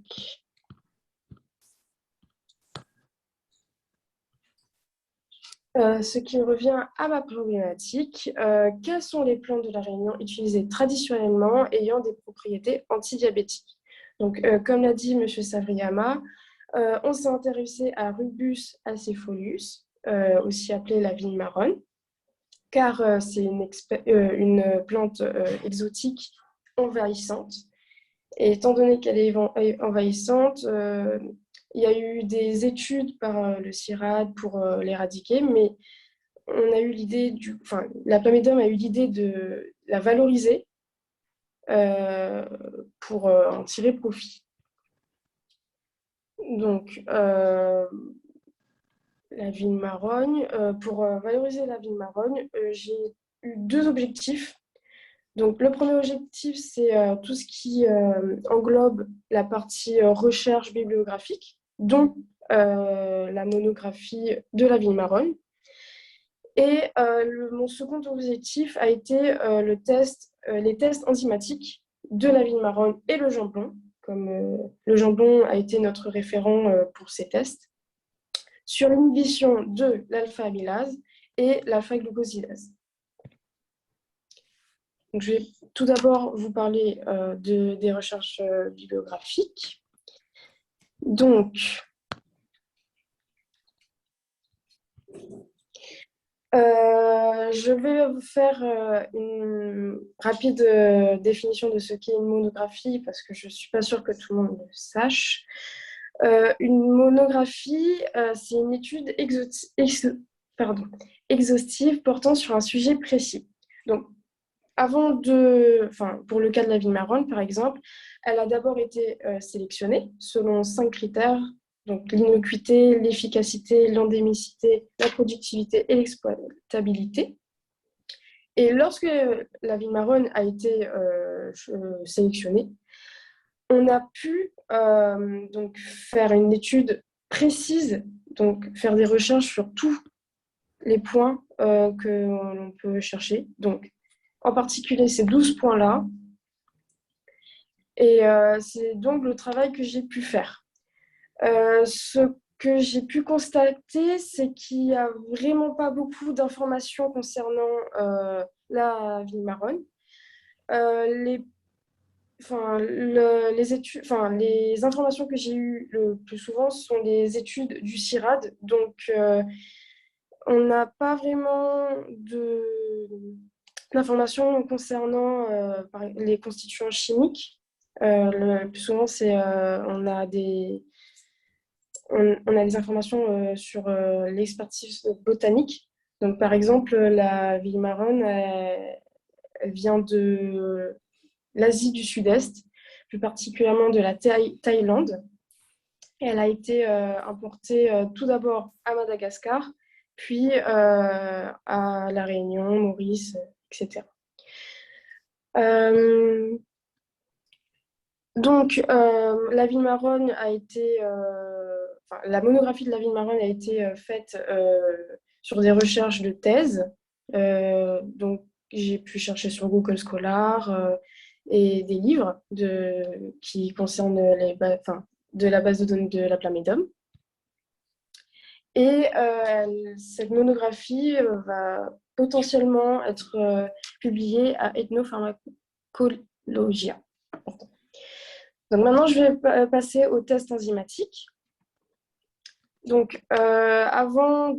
ce qui revient à ma problématique, quelles sont les plantes de la Réunion utilisées traditionnellement ayant des propriétés antidiabétiques? Donc, comme l'a dit M. Savriyama, on s'est intéressé à Rubus acifolius, aussi appelée la vigne marronne, car c'est une plante exotique envahissante. Et étant donné qu'elle est envahissante, il y a eu des études par le CIRAD pour l'éradiquer, mais la Plamédome a eu l'idée de la valoriser pour en tirer profit. Donc, la vigne marrogne, pour valoriser la vigne marrogne, j'ai eu 2 objectifs. Donc, le premier objectif, c'est tout ce qui englobe la partie recherche bibliographique, dont la monographie de la vigne marronne. Et mon second objectif a été les tests enzymatiques de la vigne marronne et le jambon, comme le jambon a été notre référent pour ces tests, sur l'inhibition de l'alpha-amylase et l'alpha-glucosidase. Donc, je vais tout d'abord vous parler des recherches bibliographiques. Donc, je vais vous faire une rapide définition de ce qu'est une monographie parce que je ne suis pas sûre que tout le monde le sache. Une monographie, c'est une étude exhaustive portant sur un sujet précis. Donc, pour le cas de la vigne marronne, par exemple, elle a d'abord été sélectionnée selon 5 critères Donc l'innocuité, l'efficacité, l'endémicité, la productivité et l'exploitabilité. Et lorsque la vigne marronne a été sélectionnée, on a pu donc faire une étude précise, donc faire des recherches sur tous les points que l'on peut chercher. Donc, en particulier, ces 12 points-là. Et c'est donc le travail que j'ai pu faire. Ce que j'ai pu constater, c'est qu'il n'y a vraiment pas beaucoup d'informations concernant la vigne marronne. Les informations que j'ai eues le plus souvent sont les études du CIRAD. Donc, on n'a pas vraiment d'informations concernant les constituants chimiques. Le plus souvent, on a des informations sur l'expertise botanique. Donc, par exemple, la vigne marronne, elle vient de l'Asie du Sud-Est, plus particulièrement de la Thaïlande. Et elle a été importée tout d'abord à Madagascar, puis à La Réunion, Maurice, etc. Donc, la vigne marronne a été, la monographie de la vigne marronne a été faite sur des recherches de thèse. Donc, j'ai pu chercher sur Google Scholar et des livres qui concernent de la base de données de la Plamedum. Et cette monographie va potentiellement être publiée à Ethnopharmacologia. Donc maintenant, je vais passer au test enzymatique. Donc, avant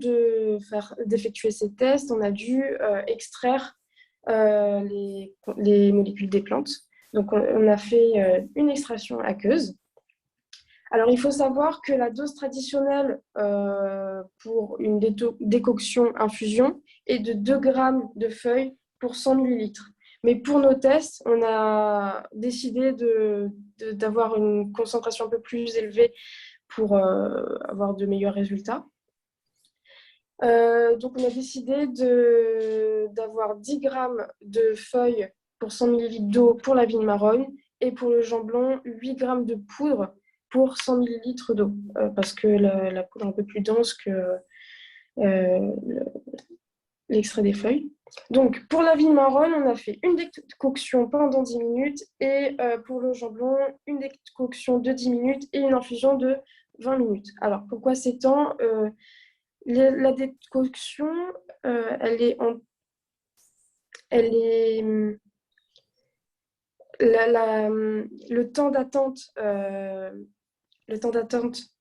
d'effectuer ces tests, on a dû extraire les molécules des plantes. Donc, on a fait une extraction aqueuse. Alors, il faut savoir que la dose traditionnelle pour une décoction infusion est de 2 grammes de feuilles pour 100 millilitres. Mais pour nos tests, on a décidé d'avoir une concentration un peu plus élevée pour avoir de meilleurs résultats. Donc, on a décidé d'avoir 10 grammes de feuilles pour 100 millilitres d'eau pour la vigne marronne et pour le Jean blanc, 8 grammes de poudre pour 100 millilitres d'eau, parce que la poudre est un peu plus dense que l'extrait des feuilles. Donc, pour la vigne marronne, on a fait une décoction pendant 10 minutes et pour le Jean blanc, une décoction de 10 minutes et une infusion de 20 minutes. Alors, pourquoi ces temps la décoction, le temps d'attente,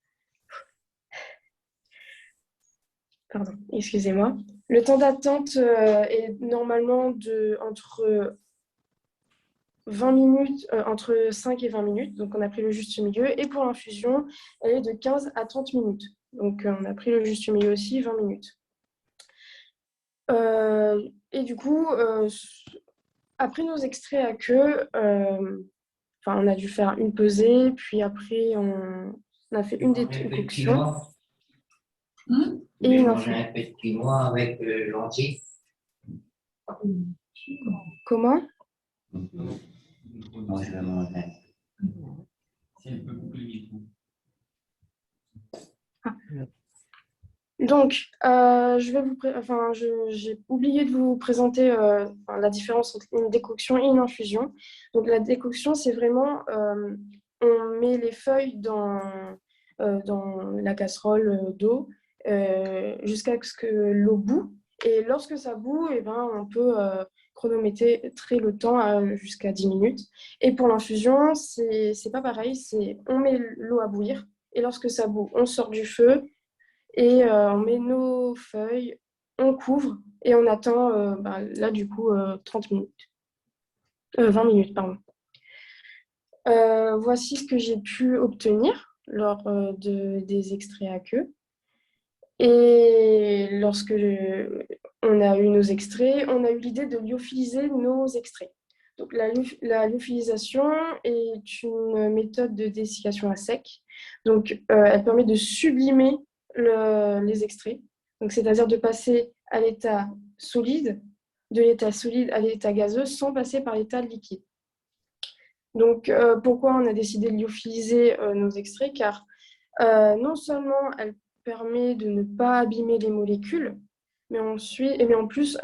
pardon, excusez-moi. Le temps d'attente est normalement entre 20 minutes, entre 5 et 20 minutes. Donc, on a pris le juste milieu. Et pour l'infusion, elle est de 15 à 30 minutes. Donc, on a pris le juste milieu aussi, 20 minutes. Et du coup, après nos extraits à queue, on a dû faire une pesée, puis après, on a fait une décoction. Et une infusion. Un petit mois avec l'entier. Comment? Moi, je vais manger. Si elle peut couper le micro. Donc, j'ai oublié de vous présenter la différence entre une décoction et une infusion. Donc, la décoction, c'est vraiment, on met les feuilles dans la casserole d'eau jusqu'à ce que l'eau bout. Et lorsque ça bout, on peut chronométrer le temps jusqu'à 10 minutes. Et pour l'infusion, c'est pas pareil. On met l'eau à bouillir et lorsque ça bout, on sort du feu et on met nos feuilles, on couvre et on attend là du coup 30 minutes. 20 minutes, pardon. Voici ce que j'ai pu obtenir lors des extraits à queue. Et lorsque on a eu nos extraits, on a eu l'idée de lyophiliser nos extraits. Donc, la lyophilisation est une méthode de dessiccation à sec. Donc, elle permet de sublimer les extraits. Donc, c'est-à-dire de passer à l'état solide, de l'état solide à l'état gazeux sans passer par l'état liquide. Donc, pourquoi on a décidé de lyophiliser nos extraits? Car non seulement elle permet de ne pas abîmer les molécules, mais en plus,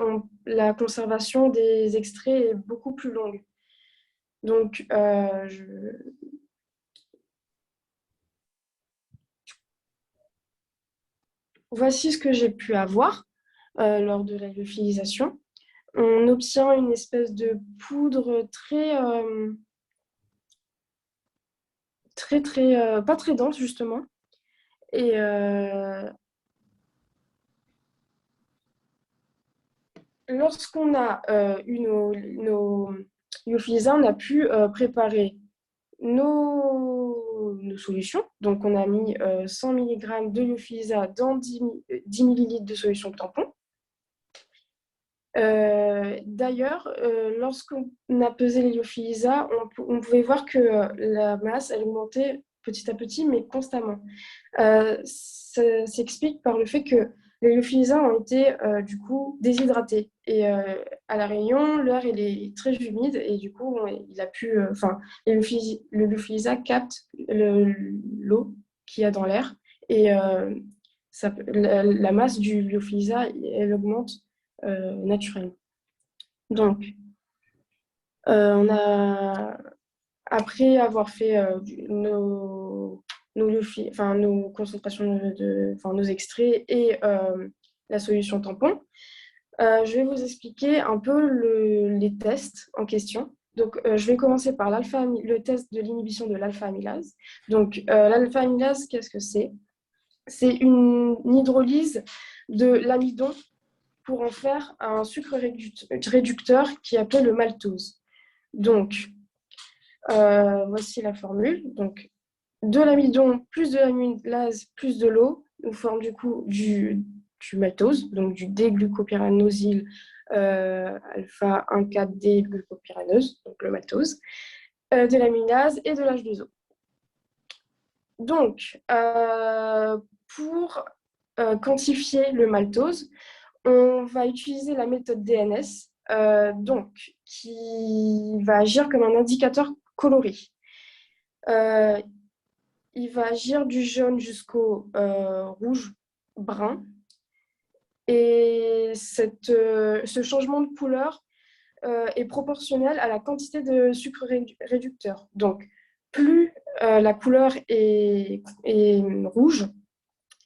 la conservation des extraits est beaucoup plus longue. Donc, voici ce que j'ai pu avoir lors de la lyophilisation. On obtient une espèce de poudre pas très dense, justement. Et lorsqu'on a eu nos lyophilisats, on a pu préparer nos solutions. Donc, on a mis 100 mg de lyophilisat dans 10 ml de solution tampon. D'ailleurs, lorsqu'on a pesé les lyophilisats, on pouvait voir que la masse, elle augmentait petit à petit, mais constamment. Ça s'explique par le fait que les lyophilisats ont été du coup déshydratés. Et à La Réunion, l'air il est très humide et du coup, il a pu, le lyophilisat capte l'eau qu'il y a dans l'air et la masse du lyophilisat, elle augmente naturellement. Donc, après avoir fait nos concentrations nos extraits et la solution tampon, je vais vous expliquer un peu les tests en question. Donc, je vais commencer par le test de l'inhibition de l'alpha-amylase. Donc, l'alpha-amylase, qu'est-ce que c'est? C'est une hydrolyse de l'amidon pour en faire un sucre réducteur qui est appelé le maltose. Donc, voici la formule. Donc, de l'amidon plus de l'amylase plus de l'eau nous forme du coup du maltose, donc du D-glucopyranosyl alpha 1,4-D-glucopyranose, donc le maltose, de l'amylase et de l'H2O. Donc, pour quantifier le maltose, on va utiliser la méthode DNS, qui va agir comme un indicateur coloré. Il va agir du jaune jusqu'au rouge-brun. Et ce changement de couleur est proportionnel à la quantité de sucre réducteur. Donc, plus la couleur est rouge,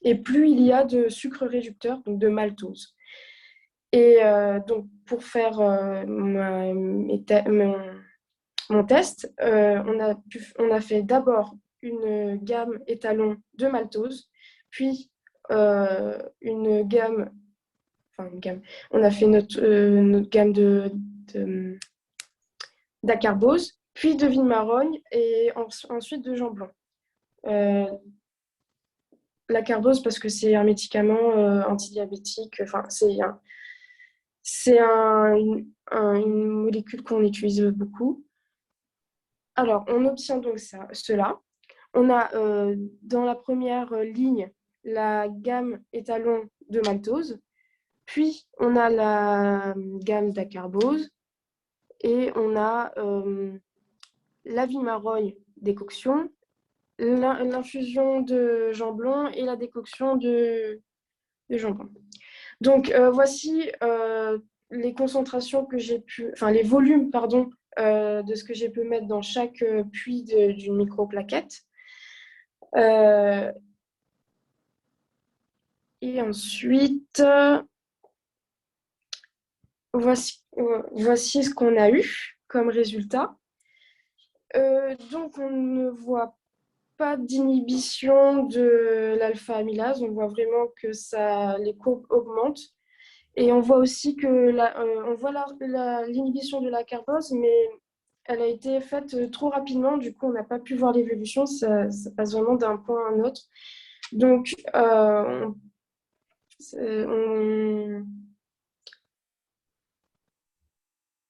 et plus il y a de sucre réducteur, donc de maltose. Et donc, pour faire mon test, on a fait d'abord une gamme étalon de maltose, puis on a fait notre gamme d'acarbose, puis de vine-marrogne et ensuite de jean blanc. L'acarbose parce que c'est un médicament antidiabétique, c'est une molécule qu'on utilise beaucoup. Alors, on obtient donc cela. On a dans la première ligne la gamme étalon de maltose, puis on a la gamme d'acarbose et on a la vine-marrogne décoction, l'infusion de jambon et la décoction de jambon. Donc, voici les concentrations que j'ai pu, les volumes, pardon, de ce que j'ai pu mettre dans chaque puits d'une microplaquette. Et ensuite, voici ce qu'on a eu comme résultat. Donc, on ne voit pas d'inhibition de l'alpha-amylase. On voit vraiment que les courbes augmentent. Et on voit aussi que on voit l'inhibition de la carbose, mais elle a été faite trop rapidement. Du coup, on n'a pas pu voir l'évolution. Ça passe vraiment d'un point à un autre. Donc,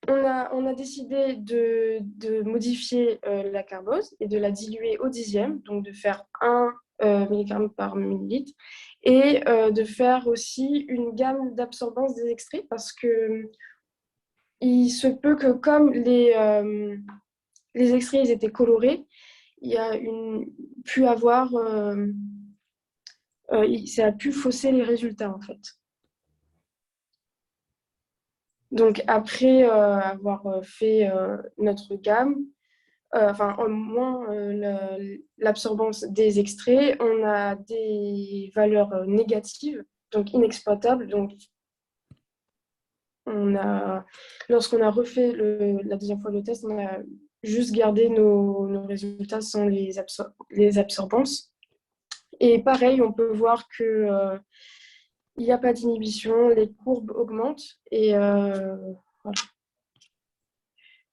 On a décidé de modifier la carbose et de la diluer au 10e, donc de faire 1 mg par millilitre, et de faire aussi une gamme d'absorbance des extraits, parce que il se peut que comme les extraits ils étaient colorés, il y a pu avoir, ça a pu fausser les résultats en fait. Donc après avoir fait notre gamme, enfin au moins l'absorbance des extraits, on a des valeurs négatives, donc inexploitables. Donc lorsqu'on a refait la deuxième fois le test, on a juste gardé nos résultats sans les absorbances. Et pareil, on peut voir que il n'y a pas d'inhibition, les courbes augmentent. Et voilà.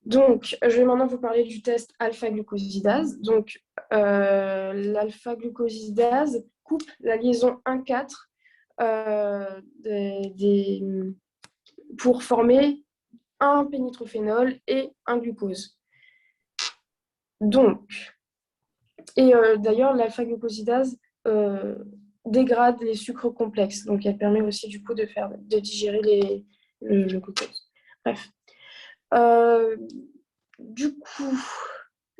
Donc, je vais maintenant vous parler du test alpha-glucosidase. Donc, l'alpha-glucosidase coupe la liaison 1,4 pour former un pénitrophénol et un glucose. Donc, et d'ailleurs, l'alpha-glucosidase dégrade les sucres complexes. Donc, elle permet aussi du coup de digérer le glucose. Bref. Du coup,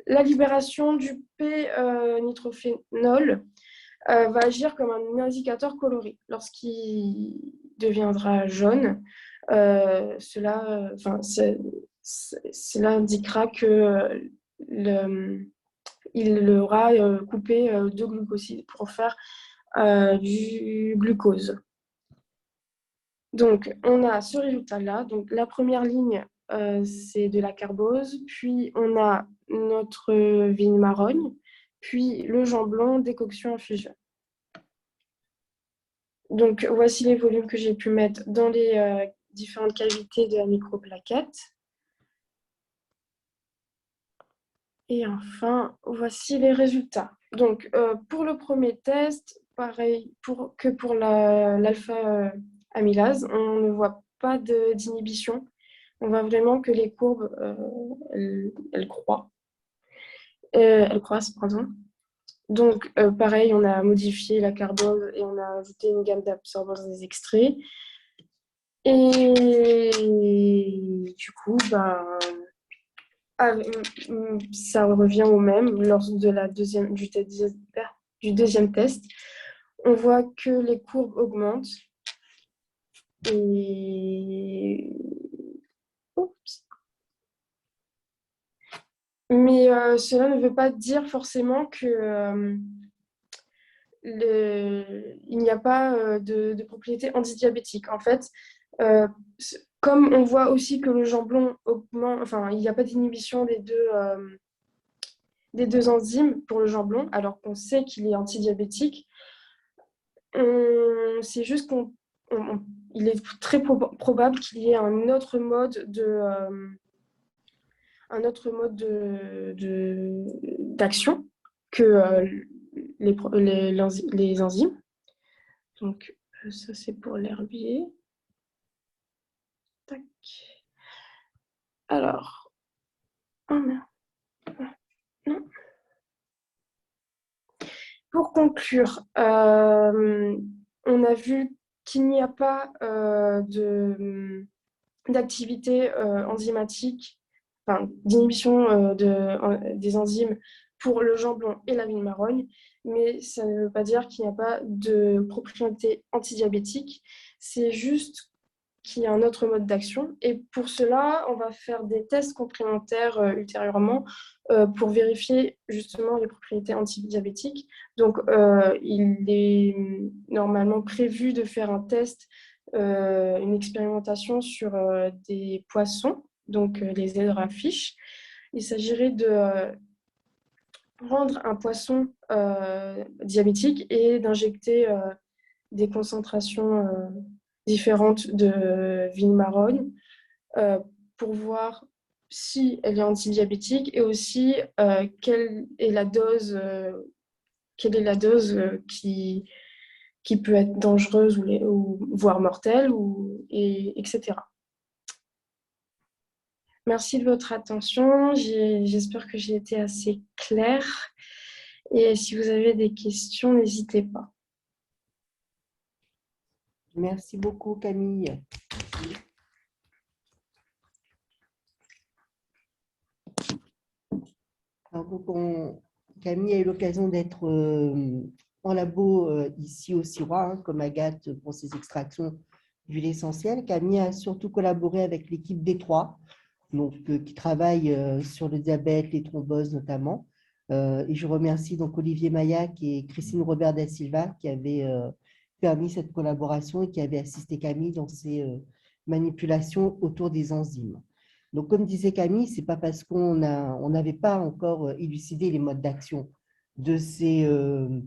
la libération du P-nitrophénol va agir comme un indicateur coloré. Lorsqu'il deviendra jaune, cela indiquera que il aura coupé de glucosides pour faire du glucose. Donc, on a ce résultat-là. Donc, la première ligne, c'est de la carbose, puis on a notre vigne marrogne, puis le jambon décoction infusion. Donc, voici les volumes que j'ai pu mettre dans les différentes cavités de la microplaquette. Et enfin, voici les résultats. Donc, pour le premier test, pareil que pour l'alpha-amylase, on ne voit pas d'inhibition. On voit vraiment que les courbes, elles croissent. Pardon. Donc, pareil, on a modifié la carbone et on a ajouté une gamme d'absorbance des extraits. Et du coup, ça revient au même lors de du deuxième test. On voit que les courbes augmentent. Et... Oups. Mais cela ne veut pas dire forcément que il n'y a pas de propriété antidiabétique. En fait, comme on voit aussi que le jambon augmente, enfin, il n'y a pas d'inhibition des deux enzymes pour le jambon, alors qu'on sait qu'il est antidiabétique, c'est juste qu'il est très probable qu'il y ait un autre mode d'action que les enzymes. Donc, ça, c'est pour l'herbier. Tac. Alors, non. Pour conclure, on a vu qu'il n'y a pas d'activité enzymatique, enfin, d'inhibition des enzymes pour le jambon et la vigne marrogne, mais ça ne veut pas dire qu'il n'y a pas de propriété antidiabétique, c'est juste qu'il y a un autre mode d'action. Et pour cela, on va faire des tests complémentaires ultérieurement pour vérifier justement les propriétés antidiabétiques. Donc, il est normalement prévu de faire un test, une expérimentation sur des poissons, donc les zebrafish. Il s'agirait de prendre un poisson diabétique et d'injecter des concentrations différentes de vigne marrogne pour voir si elle est antidiabétique et aussi quelle est la dose qui peut être dangereuse ou voire mortelle, etc. Merci de votre attention. J'espère que j'ai été assez claire. Et si vous avez des questions, n'hésitez pas. Merci beaucoup, Camille. Alors, donc, Camille a eu l'occasion d'être en labo ici au CIROI, hein, comme Agathe pour ses extractions d'huile essentielle. Camille a surtout collaboré avec l'équipe D3, donc, qui travaille sur le diabète, les thromboses notamment. Et je remercie donc Olivier Maillac et Christine Robert da Silva qui avaient permis cette collaboration et qui avaient assisté Camille dans ses manipulations autour des enzymes. Donc, comme disait Camille, ce n'est pas parce qu'on n'avait pas encore élucidé les modes d'action de ces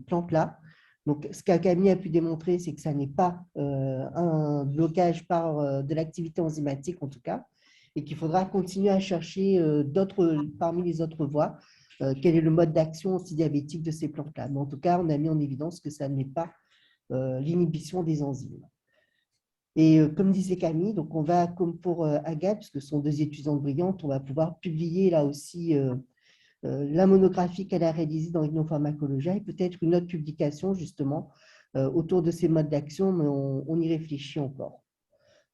plantes-là. Donc, ce que Camille a pu démontrer, c'est que ça n'est pas un blocage par de l'activité enzymatique, en tout cas, et qu'il faudra continuer à chercher parmi les autres voies, quel est le mode d'action antidiabétique de ces plantes-là. Mais en tout cas, on a mis en évidence que ça n'est pas l'inhibition des enzymes. Et comme disait Camille, donc on va, comme pour Agathe, puisque ce sont deux étudiantes brillantes, on va pouvoir publier là aussi la monographie qu'elle a réalisée dans Immunopharmacologia et peut-être une autre publication justement autour de ces modes d'action, mais on y réfléchit encore.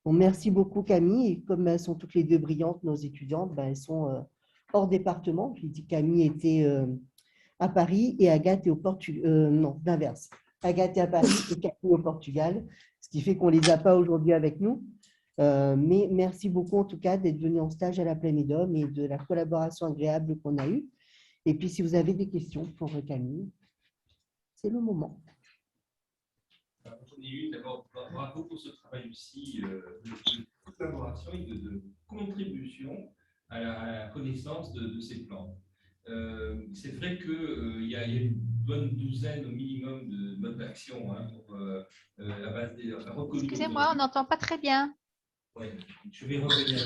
Bon, merci beaucoup Camille, et comme elles sont toutes les deux brillantes, nos étudiantes, elles sont hors département. Je dis Camille était à Paris et Agathe est au Portugal, non, l'inverse. Agathe est à Paris et Camille au Portugal, ce qui fait qu'on ne les a pas aujourd'hui avec nous. Mais merci beaucoup en tout cas d'être venus en stage à la Plaine-et-Dôme et de la collaboration agréable qu'on a eue. Et puis si vous avez des questions pour Camille, c'est le moment. D'abord, bravo pour ce travail aussi de collaboration et de contribution à la connaissance de ces plantes. C'est vrai qu'il y a une bonne douzaine au minimum de modes d'action pour la base des reconnus. Excusez-moi, on n'entend pas très bien. Oui, je vais revenir.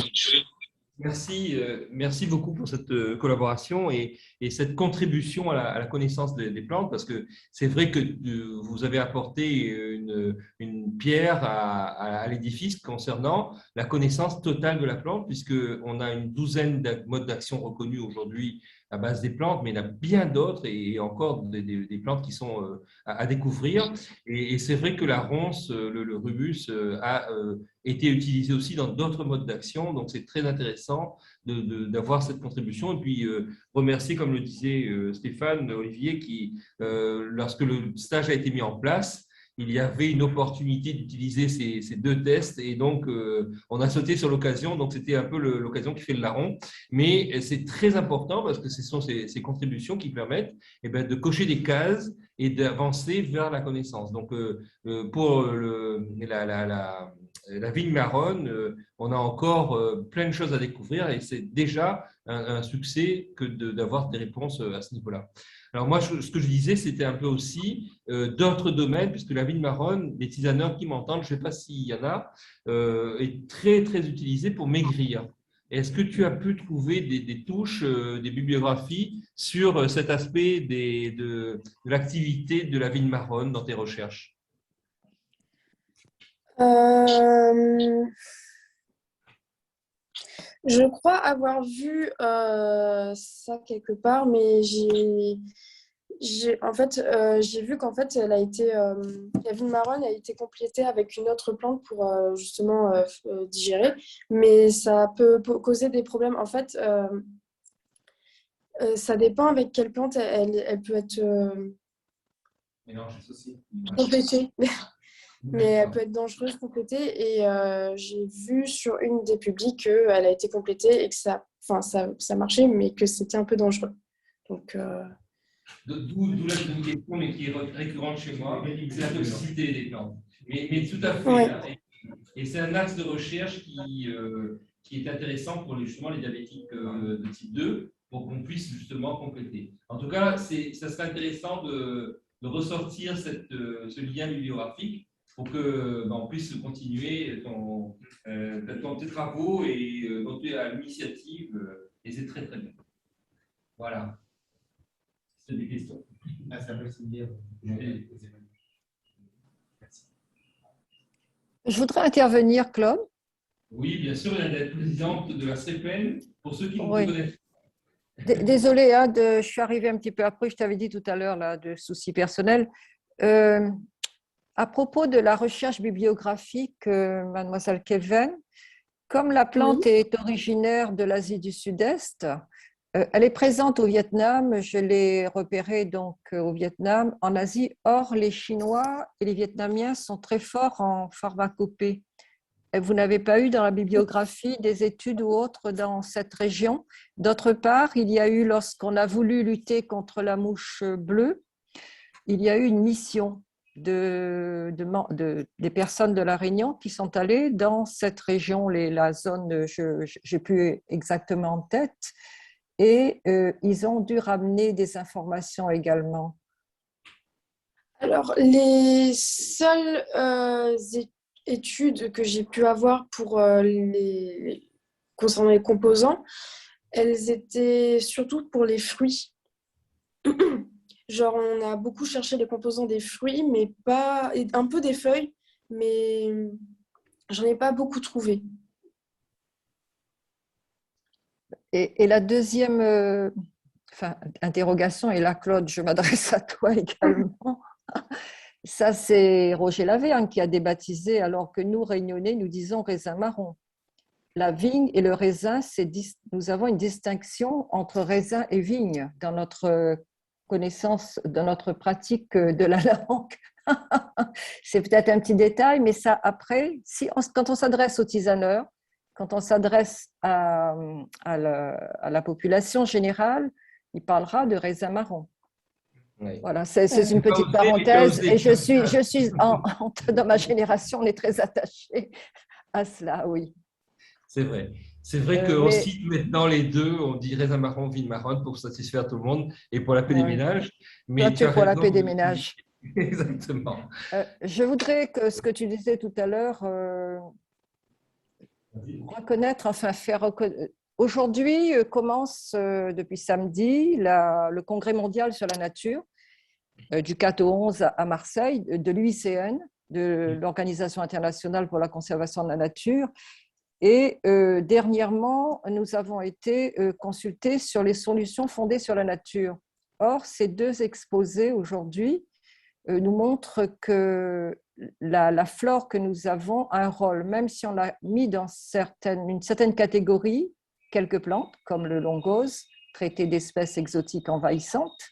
Merci beaucoup pour cette collaboration et cette contribution à la connaissance des plantes, parce que c'est vrai que vous avez apporté une pierre à l'édifice concernant la connaissance totale de la plante, puisqu'on a une douzaine de modes d'action reconnus aujourd'hui à base des plantes, mais il y en a bien d'autres et encore des plantes qui sont à découvrir. Et c'est vrai que la ronce, le rubus, a été utilisé aussi dans d'autres modes d'action. Donc, c'est très intéressant d'avoir cette contribution. Et puis, remercier, comme le disait Stéphane, Olivier, qui, lorsque le stage a été mis en place, il y avait une opportunité d'utiliser ces deux tests et donc on a sauté sur l'occasion, donc c'était un peu l'occasion qui fait le larron, mais c'est très important parce que ce sont ces contributions qui permettent de cocher des cases et d'avancer vers la connaissance. Donc pour la vigne marronne, on a encore plein de choses à découvrir et c'est déjà un succès que d'avoir des réponses à ce niveau-là. Alors moi, ce que je disais, c'était un peu aussi d'autres domaines, puisque la vigne marronne, les tisaneurs qui m'entendent, je ne sais pas s'il y en a, est très, très utilisée pour maigrir. Est-ce que tu as pu trouver des touches, des bibliographies sur cet aspect de l'activité de la vigne marronne dans tes recherches? Je crois avoir vu ça quelque part, mais j'ai vu qu'en fait, la vigne marronne a été complétée avec une autre plante pour justement digérer, mais ça peut causer des problèmes. En fait, ça dépend avec quelle plante elle peut être complétée. Mais elle peut être dangereuse complétée et j'ai vu sur une des publics qu'elle a été complétée et que ça marchait, mais que c'était un peu dangereux. Donc, D'où la question, mais qui est récurrente chez moi, c'est la toxicité des plantes. Mais tout à fait. Ouais. Et c'est un axe de recherche qui est intéressant pour justement les diabétiques de type 2, pour qu'on puisse justement compléter. En tout cas, ça serait intéressant de ressortir ce lien bibliographique pour qu'on puisse continuer tes travaux et continuer à l'initiative. Et c'est très, très bien. Voilà. C'est des questions. Ça peut se dire. Je voudrais intervenir, Claude. Oui, bien sûr, elle est présidente de la CEPEN, pour ceux qui ne Oui. connaissent. Désolée, hein, je suis arrivée un petit peu après, je t'avais dit tout à l'heure là, de soucis personnels. À propos de la recherche bibliographique, mademoiselle Kevin, comme la plante Oui. est originaire de l'Asie du Sud-Est, elle est présente au Vietnam, je l'ai repérée donc au Vietnam, en Asie. Or, les Chinois et les Vietnamiens sont très forts en pharmacopée. Et vous n'avez pas eu dans la bibliographie des études ou autres dans cette région. D'autre part, il y a eu, lorsqu'on a voulu lutter contre la mouche bleue, il y a eu une mission des personnes de la Réunion qui sont allées dans cette région, la zone, je n'ai plus exactement en tête, et ils ont dû ramener des informations également. Alors, les seules études que j'ai pu avoir pour concernant les composants, elles étaient surtout pour les fruits. Genre, on a beaucoup cherché les composants des fruits, mais pas, et un peu des feuilles, mais j'en ai pas beaucoup trouvé. Et la deuxième interrogation, et là, Claude, je m'adresse à toi également. Ça, c'est Roger Lavé qui a débaptisé, alors que nous, Réunionnais, nous disons raisin marron. La vigne et le raisin, nous avons une distinction entre raisin et vigne dans notre connaissance, dans notre pratique de la langue. C'est peut-être un petit détail, mais ça, après, quand on s'adresse aux tisaneurs, quand on s'adresse à la population générale, il parlera de raisin marron. Oui. Voilà, c'est une petite parenthèse. Et je suis dans ma génération, on est très attaché à cela, oui. C'est vrai. C'est vrai qu'on cite maintenant les deux, on dit raisin marron, vigne marronne pour satisfaire tout le monde et pour la paix des ménages. Mais tu es pour la paix des ménages. Exactement. Je voudrais que ce que tu disais tout à l'heure, reconnaître, enfin faire reconnaître. Aujourd'hui commence depuis samedi le Congrès mondial sur la nature du 4 au 11 à Marseille de l'UICN, de l'Organisation internationale pour la conservation de la nature. Et dernièrement, nous avons été consultés sur les solutions fondées sur la nature. Or, ces deux exposés aujourd'hui nous montrent que la flore que nous avons a un rôle, même si on l'a mis dans une certaine catégorie, quelques plantes, comme le longose, traité d'espèces exotiques envahissantes.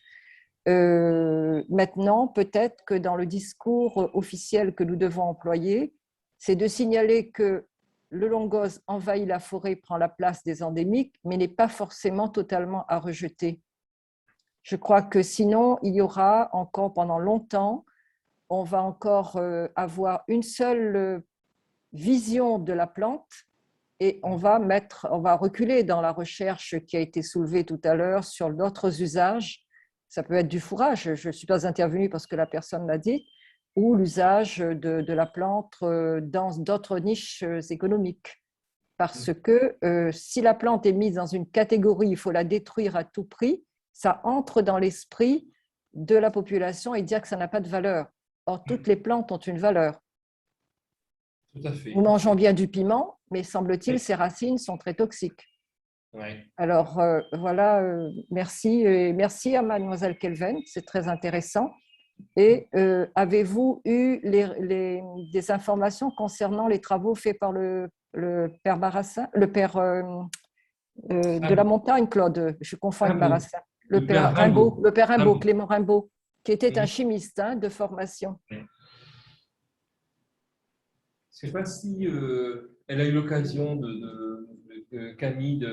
Maintenant, peut-être que dans le discours officiel que nous devons employer, c'est de signaler que le longose envahit la forêt, prend la place des endémiques, mais n'est pas forcément totalement à rejeter. Je crois que sinon, il y aura encore pendant longtemps, on va encore avoir une seule vision de la plante et on va reculer dans la recherche qui a été soulevée tout à l'heure sur d'autres usages. Ça peut être du fourrage, je ne suis pas intervenue parce que la personne l'a dit, ou l'usage de la plante dans d'autres niches économiques. Parce que si la plante est mise dans une catégorie, il faut la détruire à tout prix, ça entre dans l'esprit de la population et dire que ça n'a pas de valeur. Or, toutes les plantes ont une valeur. Tout à fait. Nous mangeons bien du piment, mais semble-t-il, ses racines sont très toxiques. Ouais. Alors, voilà, merci. Et merci à mademoiselle Kelven, c'est très intéressant. Et avez-vous eu des informations concernant les travaux faits par le père Barassin, le père de la montagne, Claude, je confonds avec Barassin, le père Rimbaud, Clément Rimbaud, qui était un chimiste de formation. Je ne sais pas si elle a eu l'occasion Camille,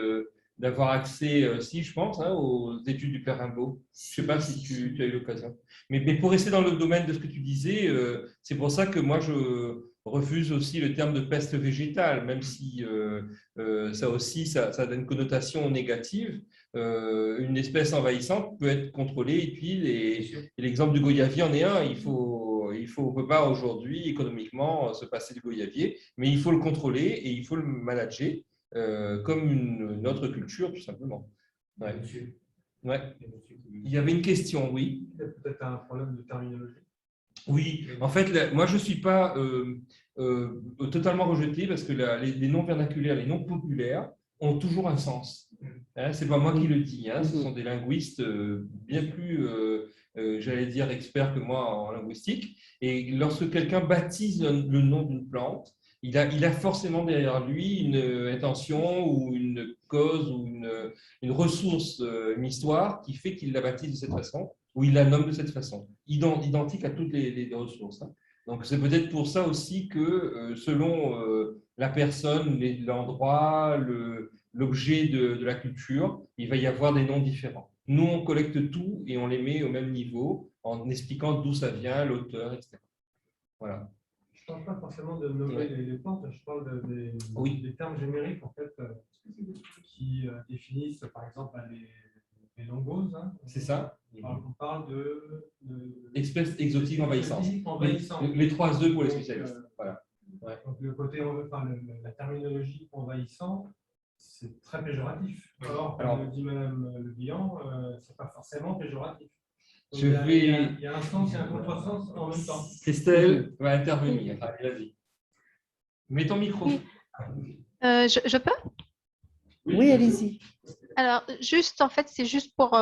d'avoir accès, si je pense, aux études du père Rimbaud. Je ne sais pas si tu as eu l'occasion. Mais pour rester dans le domaine de ce que tu disais, c'est pour ça que moi, je refuse aussi le terme de peste végétale, même si ça aussi, ça a une connotation négative. Une espèce envahissante peut être contrôlée, et puis l'exemple du goyavier en est un. On ne peut pas aujourd'hui économiquement se passer du goyavier, mais il faut le contrôler et il faut le manager comme une autre culture, tout simplement. Ouais. Ouais. Il y avait une question, oui. Il y a peut-être un problème de terminologie. Oui, en fait, moi, je ne suis pas totalement rejetés parce que les noms vernaculaires, les noms populaires ont toujours un sens. Hein, ce n'est pas moi qui le dis, hein, ce sont des linguistes bien plus, j'allais dire, experts que moi en linguistique. Et lorsque quelqu'un baptise le nom d'une plante, il a forcément derrière lui une intention ou une cause ou une ressource, une histoire qui fait qu'il la baptise de cette façon ou il la nomme de cette façon, identique à toutes les ressources. Hein. Donc, c'est peut-être pour ça aussi que selon la personne, l'endroit, l'objet de la culture, il va y avoir des noms différents. Nous, on collecte tout et on les met au même niveau en expliquant d'où ça vient, l'auteur, etc. Voilà. Je ne parle pas forcément de nommer les plantes, je parle des termes génériques en fait, qui définissent par exemple les longoses. Hein. C'est ça. On parle espèces exotiques envahissantes. Les 3 E pour les spécialistes. Voilà. Ouais. Donc le côté, la terminologie envahissant, c'est très péjoratif. Alors, comme le dit Madame Le Bihan, ce n'est pas forcément péjoratif. Donc, il y a un sens et un contresens en même temps. Christelle va intervenir. Allez, vas-y. Mets ton micro. Je peux? Oui, allez-y. Alors, juste, en fait, c'est juste pour…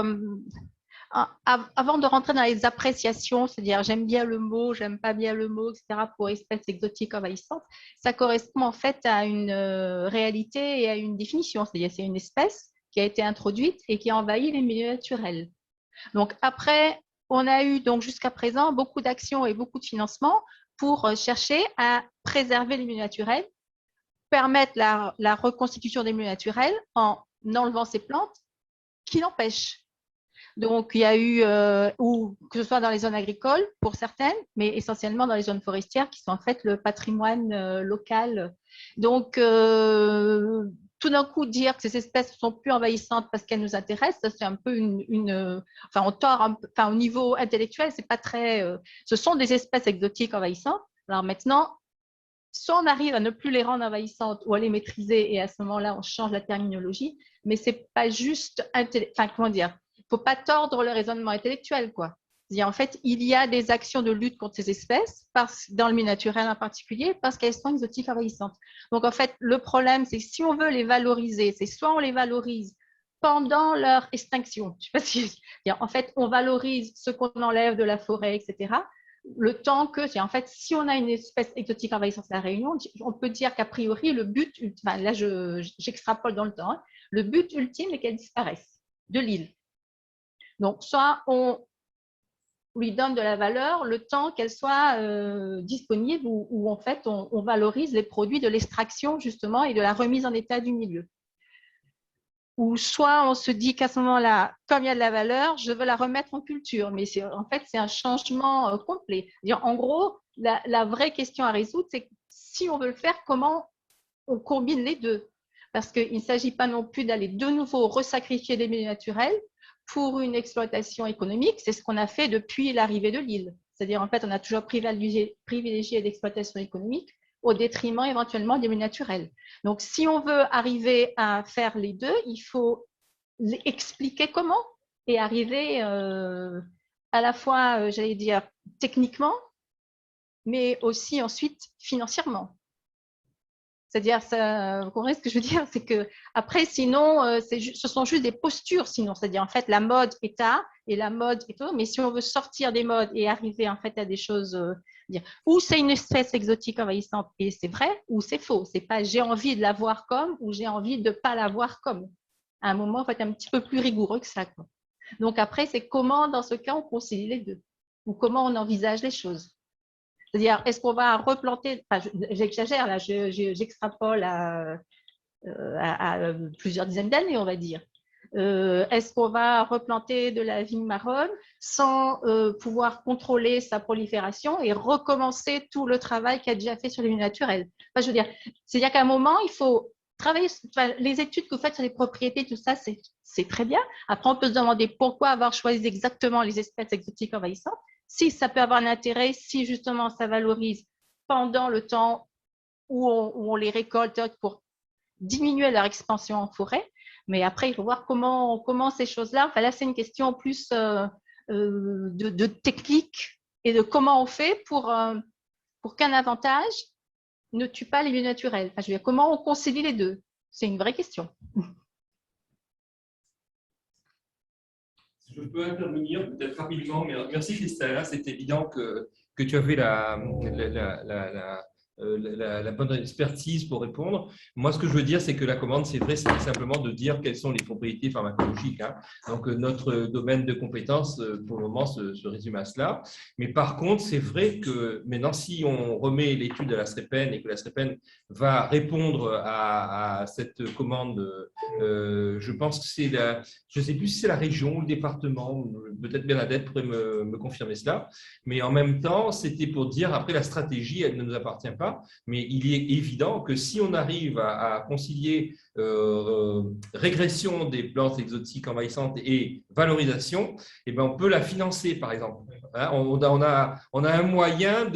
avant de rentrer dans les appréciations, c'est-à-dire j'aime bien le mot, j'aime pas bien le mot, etc., pour espèces exotiques envahissantes, ça correspond en fait à une réalité et à une définition. C'est-à-dire c'est une espèce qui a été introduite et qui a envahi les milieux naturels. Donc après, on a eu donc jusqu'à présent beaucoup d'actions et beaucoup de financements pour chercher à préserver les milieux naturels, permettre la reconstitution des milieux naturels en enlevant ces plantes qui l'empêchent. Donc, il y a eu, ou que ce soit dans les zones agricoles pour certaines, mais essentiellement dans les zones forestières qui sont en fait le patrimoine local. Donc, tout d'un coup, dire que ces espèces ne sont plus envahissantes parce qu'elles nous intéressent, ça c'est un peu enfin, on tord au niveau intellectuel, c'est pas très… ce sont des espèces exotiques envahissantes. Alors maintenant, soit on arrive à ne plus les rendre envahissantes ou à les maîtriser et à ce moment-là, on change la terminologie, mais c'est pas juste… Enfin, comment dire ? Il ne faut pas tordre le raisonnement intellectuel, quoi. En fait, il y a des actions de lutte contre ces espèces, dans le milieu naturel en particulier, parce qu'elles sont exotiques envahissantes. Donc, en fait, le problème, c'est que si on veut les valoriser, c'est soit on les valorise pendant leur extinction. Je sais pas si… En fait, on valorise ce qu'on enlève de la forêt, etc. Le temps que… En fait, si on a une espèce exotique envahissante à la Réunion, on peut dire qu'a priori, le but… Enfin, là, j'extrapole dans le temps. Hein, le but ultime est qu'elle disparaisse de l'île. Donc, soit on lui donne de la valeur le temps qu'elle soit disponible ou en fait, on valorise les produits de l'extraction justement et de la remise en état du milieu. Ou soit on se dit qu'à ce moment-là, comme il y a de la valeur, je veux la remettre en culture. Mais en fait, c'est un changement complet. En gros, la vraie question à résoudre, c'est si on veut le faire, comment on combine les deux? Parce qu'il ne s'agit pas non plus d'aller de nouveau resacrifier des milieux naturels pour une exploitation économique. C'est ce qu'on a fait depuis l'arrivée de l'île. C'est-à-dire, en fait, on a toujours privilégié l'exploitation économique au détriment éventuellement des milieux naturels. Donc, si on veut arriver à faire les deux, il faut expliquer comment et arriver à la fois, j'allais dire, techniquement, mais aussi ensuite financièrement. C'est-à-dire, vous comprenez ce que je veux dire? C'est que après, sinon, ce sont juste des postures, sinon. C'est-à-dire, en fait, la mode est et la mode est tout. Mais si on veut sortir des modes et arriver, en fait, à des choses, ou c'est une espèce exotique envahissante et c'est vrai, ou c'est faux. C'est pas j'ai envie de la voir comme ou j'ai envie de ne pas la voir comme. À un moment, en fait, un petit peu plus rigoureux que ça, quoi. Donc après, c'est comment, dans ce cas, on concilie les deux ou comment on envisage les choses. C'est-à-dire, est-ce qu'on va replanter, enfin, j'exagère, là, j'extrapole à plusieurs dizaines d'années, on va dire. Est-ce qu'on va replanter de la vigne marronne sans pouvoir contrôler sa prolifération et recommencer tout le travail qu'il a déjà fait sur les milieux naturels? Enfin, je veux dire, c'est-à-dire qu'à un moment, il faut travailler, enfin, les études que vous faites sur les propriétés, tout ça, c'est très bien. Après, on peut se demander pourquoi avoir choisi exactement les espèces exotiques envahissantes. Si ça peut avoir un intérêt, si justement ça valorise pendant le temps où on les récolte pour diminuer leur expansion en forêt. Mais après, il faut voir comment ces choses-là, enfin là, c'est une question plus de technique et de comment on fait pour qu'un avantage ne tue pas les milieux naturels? Enfin, je veux dire, comment on concilie les deux? C'est une vraie question. Je peux intervenir peut-être rapidement, mais merci Christelle. C'est évident que tu avais la bonne expertise pour répondre. Moi, ce que je veux dire, c'est que la commande, c'est vrai, c'est simplement de dire quelles sont les propriétés pharmacologiques. Donc, notre domaine de compétences, pour le moment, se résume à cela. Mais par contre, c'est vrai que maintenant, si on remet l'étude à la SREPEN et que la SREPEN va répondre à cette commande, je pense que c'est je ne sais plus si c'est la région ou le département, peut-être Bernadette pourrait me confirmer cela, mais en même temps, c'était pour dire, après la stratégie, elle ne nous appartient pas, mais il est évident que si on arrive à concilier régression des plantes exotiques envahissantes et valorisation, eh ben, on peut la financer, par exemple. On a un moyen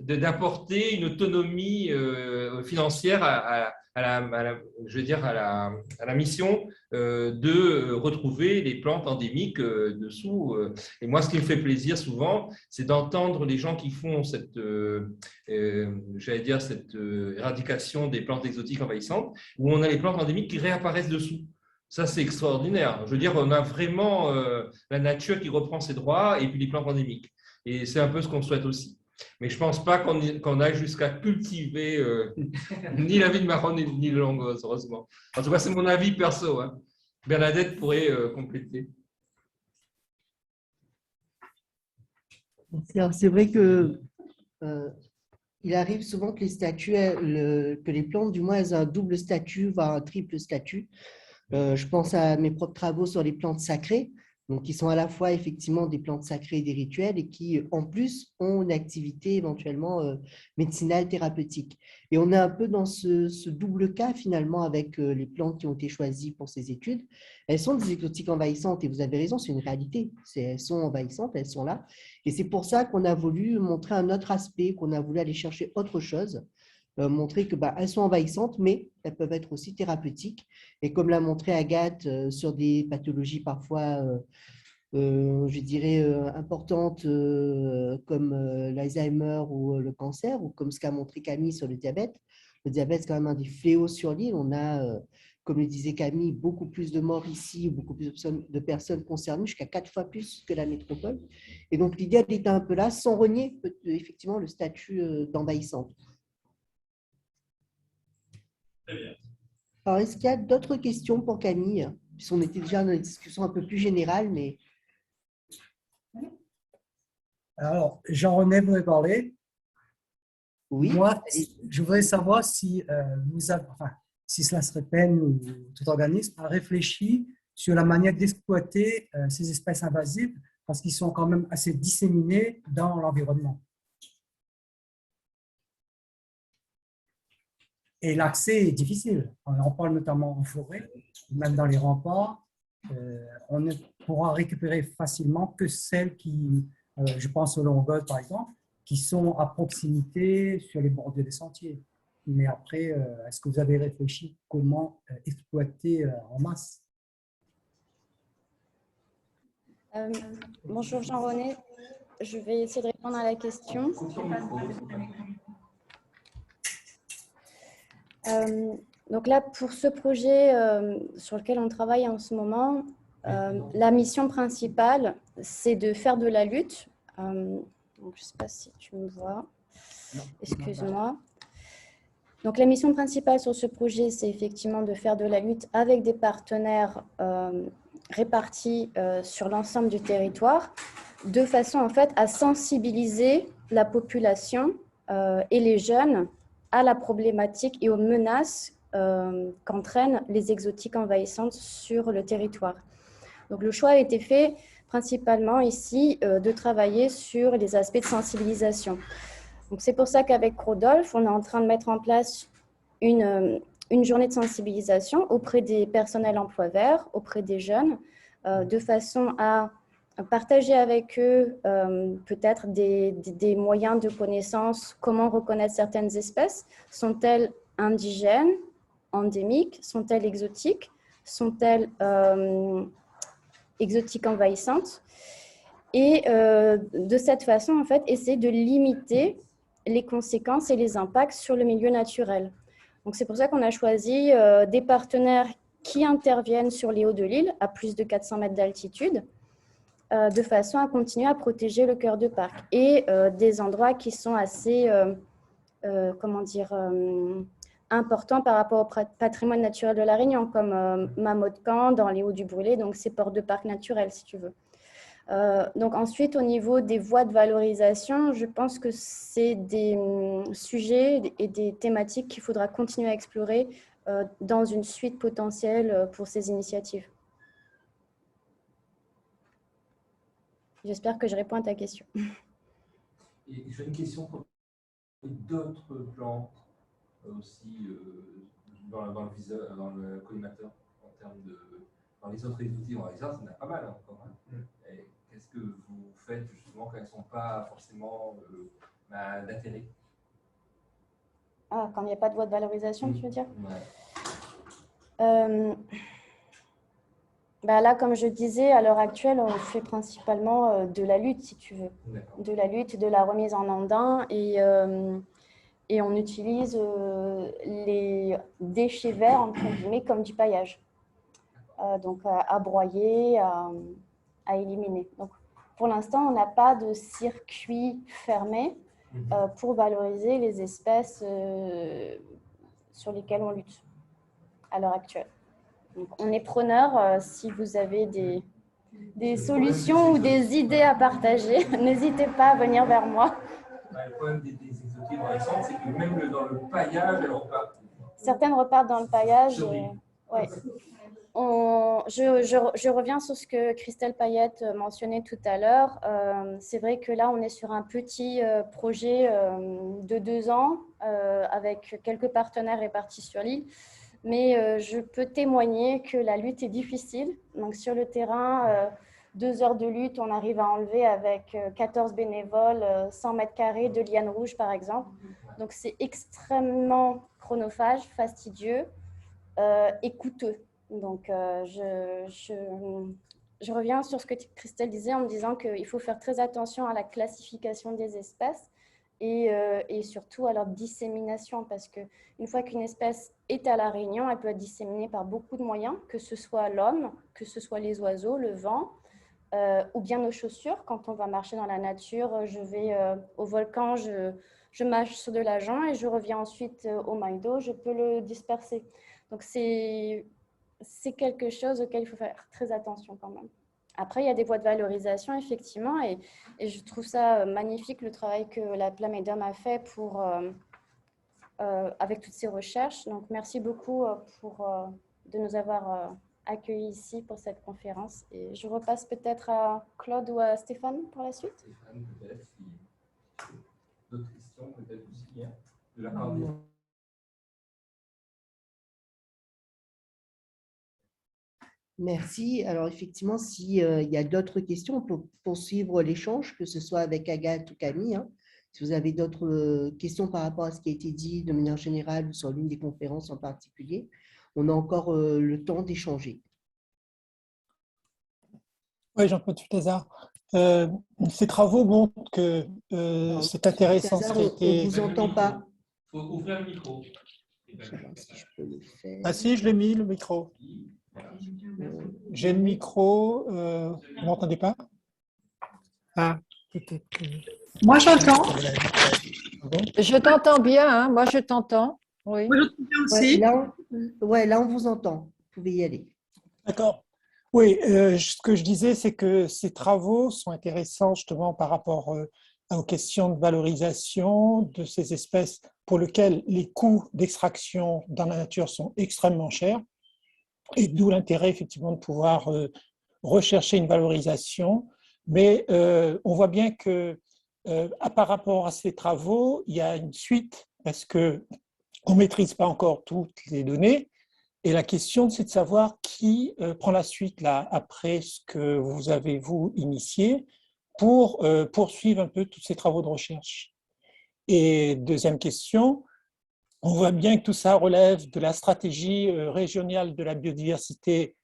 d'apporter une autonomie financière je veux dire à la mission de retrouver les plantes endémiques dessous. Et moi, ce qui me fait plaisir souvent, c'est d'entendre les gens qui font cette éradication des plantes exotiques envahissantes, où on a les plantes endémiques qui réapparaissent dessous. Ça, c'est extraordinaire. Je veux dire, on a vraiment la nature qui reprend ses droits et puis les plantes endémiques. Et c'est un peu ce qu'on souhaite aussi. Mais je ne pense pas qu'on aille jusqu'à cultiver ni la vie de marron ni le langos, heureusement. En tout cas, c'est mon avis perso. Bernadette pourrait compléter. C'est vrai que il arrive souvent que les statuts, que les plantes, du moins, elles ont un double statut, voire un triple statut. Je pense à mes propres travaux sur les plantes sacrées, donc qui sont à la fois effectivement des plantes sacrées et des rituels et qui, en plus, ont une activité éventuellement médicinale, thérapeutique. Et on est un peu dans ce double cas finalement avec les plantes qui ont été choisies pour ces études. Elles sont des exotiques envahissantes et vous avez raison, c'est une réalité. Elles sont envahissantes, elles sont là. Et c'est pour ça qu'on a voulu montrer un autre aspect, qu'on a voulu aller chercher autre chose. Montrer que elles sont envahissantes, mais elles peuvent être aussi thérapeutiques. Et comme l'a montré Agathe, sur des pathologies parfois, je dirais, importantes comme l'Alzheimer ou le cancer, ou comme ce qu'a montré Camille sur le diabète. Le diabète, c'est quand même un des fléaux sur l'île. On a, comme le disait Camille, beaucoup plus de morts ici, beaucoup plus de personnes concernées, jusqu'à 4 fois plus que la métropole. Et donc, l'idée, elle était un peu là, sans renier effectivement le statut d'envahissante. Très bien. Alors, est-ce qu'il y a d'autres questions pour Camille? Puisqu'on était déjà dans une discussion un peu plus générale, mais… Alors, Jean-René voulait parler. Oui. Moi, je voudrais savoir si, si cela serait peine ou tout organisme a réfléchi sur la manière d'exploiter ces espèces invasives parce qu'ils sont quand même assez disséminés dans l'environnement. Et l'accès est difficile. On parle notamment en forêt, même dans les remparts. On ne pourra récupérer facilement que celles qui, je pense aux longos par exemple, qui sont à proximité sur les bordures des sentiers. Mais après, est-ce que vous avez réfléchi comment exploiter en masse? Bonjour Jean-René, je vais essayer de répondre à la question. Donc là, pour ce projet sur lequel on travaille en ce moment, la mission principale, c'est de faire de la lutte. Donc, je ne sais pas si tu me vois. Excuse-moi. Donc, la mission principale sur ce projet, c'est effectivement de faire de la lutte avec des partenaires répartis sur l'ensemble du territoire, de façon en fait à sensibiliser la population et les jeunes à la problématique et aux menaces qu'entraînent les exotiques envahissantes sur le territoire. Donc, le choix a été fait principalement ici de travailler sur les aspects de sensibilisation. Donc, c'est pour ça qu'avec Rodolphe, on est en train de mettre en place une journée de sensibilisation auprès des personnels emploi vert, auprès des jeunes, de façon à partager avec eux peut-être des moyens de connaissance, comment reconnaître certaines espèces. Sont-elles indigènes, endémiques? Sont-elles exotiques? Sont-elles exotiques envahissantes? Et de cette façon, en fait, essayer de limiter les conséquences et les impacts sur le milieu naturel. Donc, c'est pour ça qu'on a choisi des partenaires qui interviennent sur les hauts de l'île, à plus de 400 mètres d'altitude, de façon à continuer à protéger le cœur de parc et des endroits qui sont assez, importants par rapport au patrimoine naturel de La Réunion, comme Mamotcan, dans les Hauts du Brûlé, donc c'est port de parc naturel, si tu veux. Donc ensuite, au niveau des voies de valorisation, je pense que c'est des sujets et des thématiques qu'il faudra continuer à explorer dans une suite potentielle pour ces initiatives. J'espère que je réponds à ta question. Et j'ai une question pour d'autres plantes aussi dans le collimateur en termes de... Dans les autres exotiques, on va dire, ça en a pas mal encore. Hein. Qu'est-ce que vous faites justement quand elles ne sont pas forcément d'intérêt? Ah, quand il n'y a pas de voie de valorisation, tu veux dire? Là, comme je disais, à l'heure actuelle, on fait principalement de la lutte, si tu veux. De la lutte, de la remise en andin et on utilise les déchets verts, entre guillemets, comme du paillage. Donc à broyer, à éliminer. Donc, pour l'instant, on n'a pas de circuit fermé pour valoriser les espèces sur lesquelles on lutte à l'heure actuelle. Donc, on est preneur si vous avez des solutions ou des idées à partager. N'hésitez pas à venir vers moi. Le problème des exotiques, par exemple, c'est que même dans le paillage, elles repartent. Certaines repartent dans le paillage. Ouais. Je reviens sur ce que Christelle Payette mentionnait tout à l'heure. C'est vrai que là, on est sur un petit projet de 2 ans avec quelques partenaires répartis sur l'île. Mais je peux témoigner que la lutte est difficile. Donc, sur le terrain, 2 heures de lutte, on arrive à enlever avec 14 bénévoles 100 mètres carrés de lianes rouges, par exemple. Donc, c'est extrêmement chronophage, fastidieux et coûteux. Donc, je reviens sur ce que Christelle disait en me disant qu'il faut faire très attention à la classification des espèces et surtout à leur dissémination, parce qu'une fois qu'une espèce est à La Réunion, elle peut être disséminée par beaucoup de moyens, que ce soit l'homme, que ce soit les oiseaux, le vent, ou bien nos chaussures. Quand on va marcher dans la nature, je vais au volcan, je marche sur de l'agent et je reviens ensuite au maille d'eau, je peux le disperser. Donc, c'est quelque chose auquel il faut faire très attention quand même. Après, il y a des voies de valorisation, effectivement, et je trouve ça magnifique, le travail que la Plamédome a fait avec toutes ces recherches. Donc, merci beaucoup de nous avoir accueillis ici pour cette conférence. Et je repasse peut-être à Claude ou à Stéphane pour la suite. Stéphane, peut-être, d'autres questions, peut-être aussi, hein, de la coordination. Merci. Alors, effectivement, s'il y a d'autres questions, on peut poursuivre l'échange, que ce soit avec Agathe ou Camille. Hein. Si vous avez d'autres questions par rapport à ce qui a été dit de manière générale ou sur l'une des conférences en particulier, on a encore le temps d'échanger. Oui, Jean-Claude Futazard. Ces travaux montrent que c'est intéressant. Futazard, on ne vous entend pas. Il faut ouvrir le micro. Ah si, je l'ai mis, le micro. J'ai le micro. Vous ne m'entendez pas? Ah, peut-être. Moi, j'entends. Je t'entends bien, hein, moi je t'entends. Oui. Moi, je t'entends aussi. Là, on vous entend. Vous pouvez y aller. D'accord. Oui, ce que je disais, c'est que ces travaux sont intéressants justement par rapport aux questions de valorisation de ces espèces pour lesquelles les coûts d'extraction dans la nature sont extrêmement chers, et d'où l'intérêt effectivement de pouvoir rechercher une valorisation. Mais on voit bien que par rapport à ces travaux, il y a une suite parce qu'on ne maîtrise pas encore toutes les données. Et la question, c'est de savoir qui prend la suite là, après ce que vous avez, vous, initié pour poursuivre un peu tous ces travaux de recherche. Et deuxième question, on voit bien que tout ça relève de la stratégie régionale de la biodiversité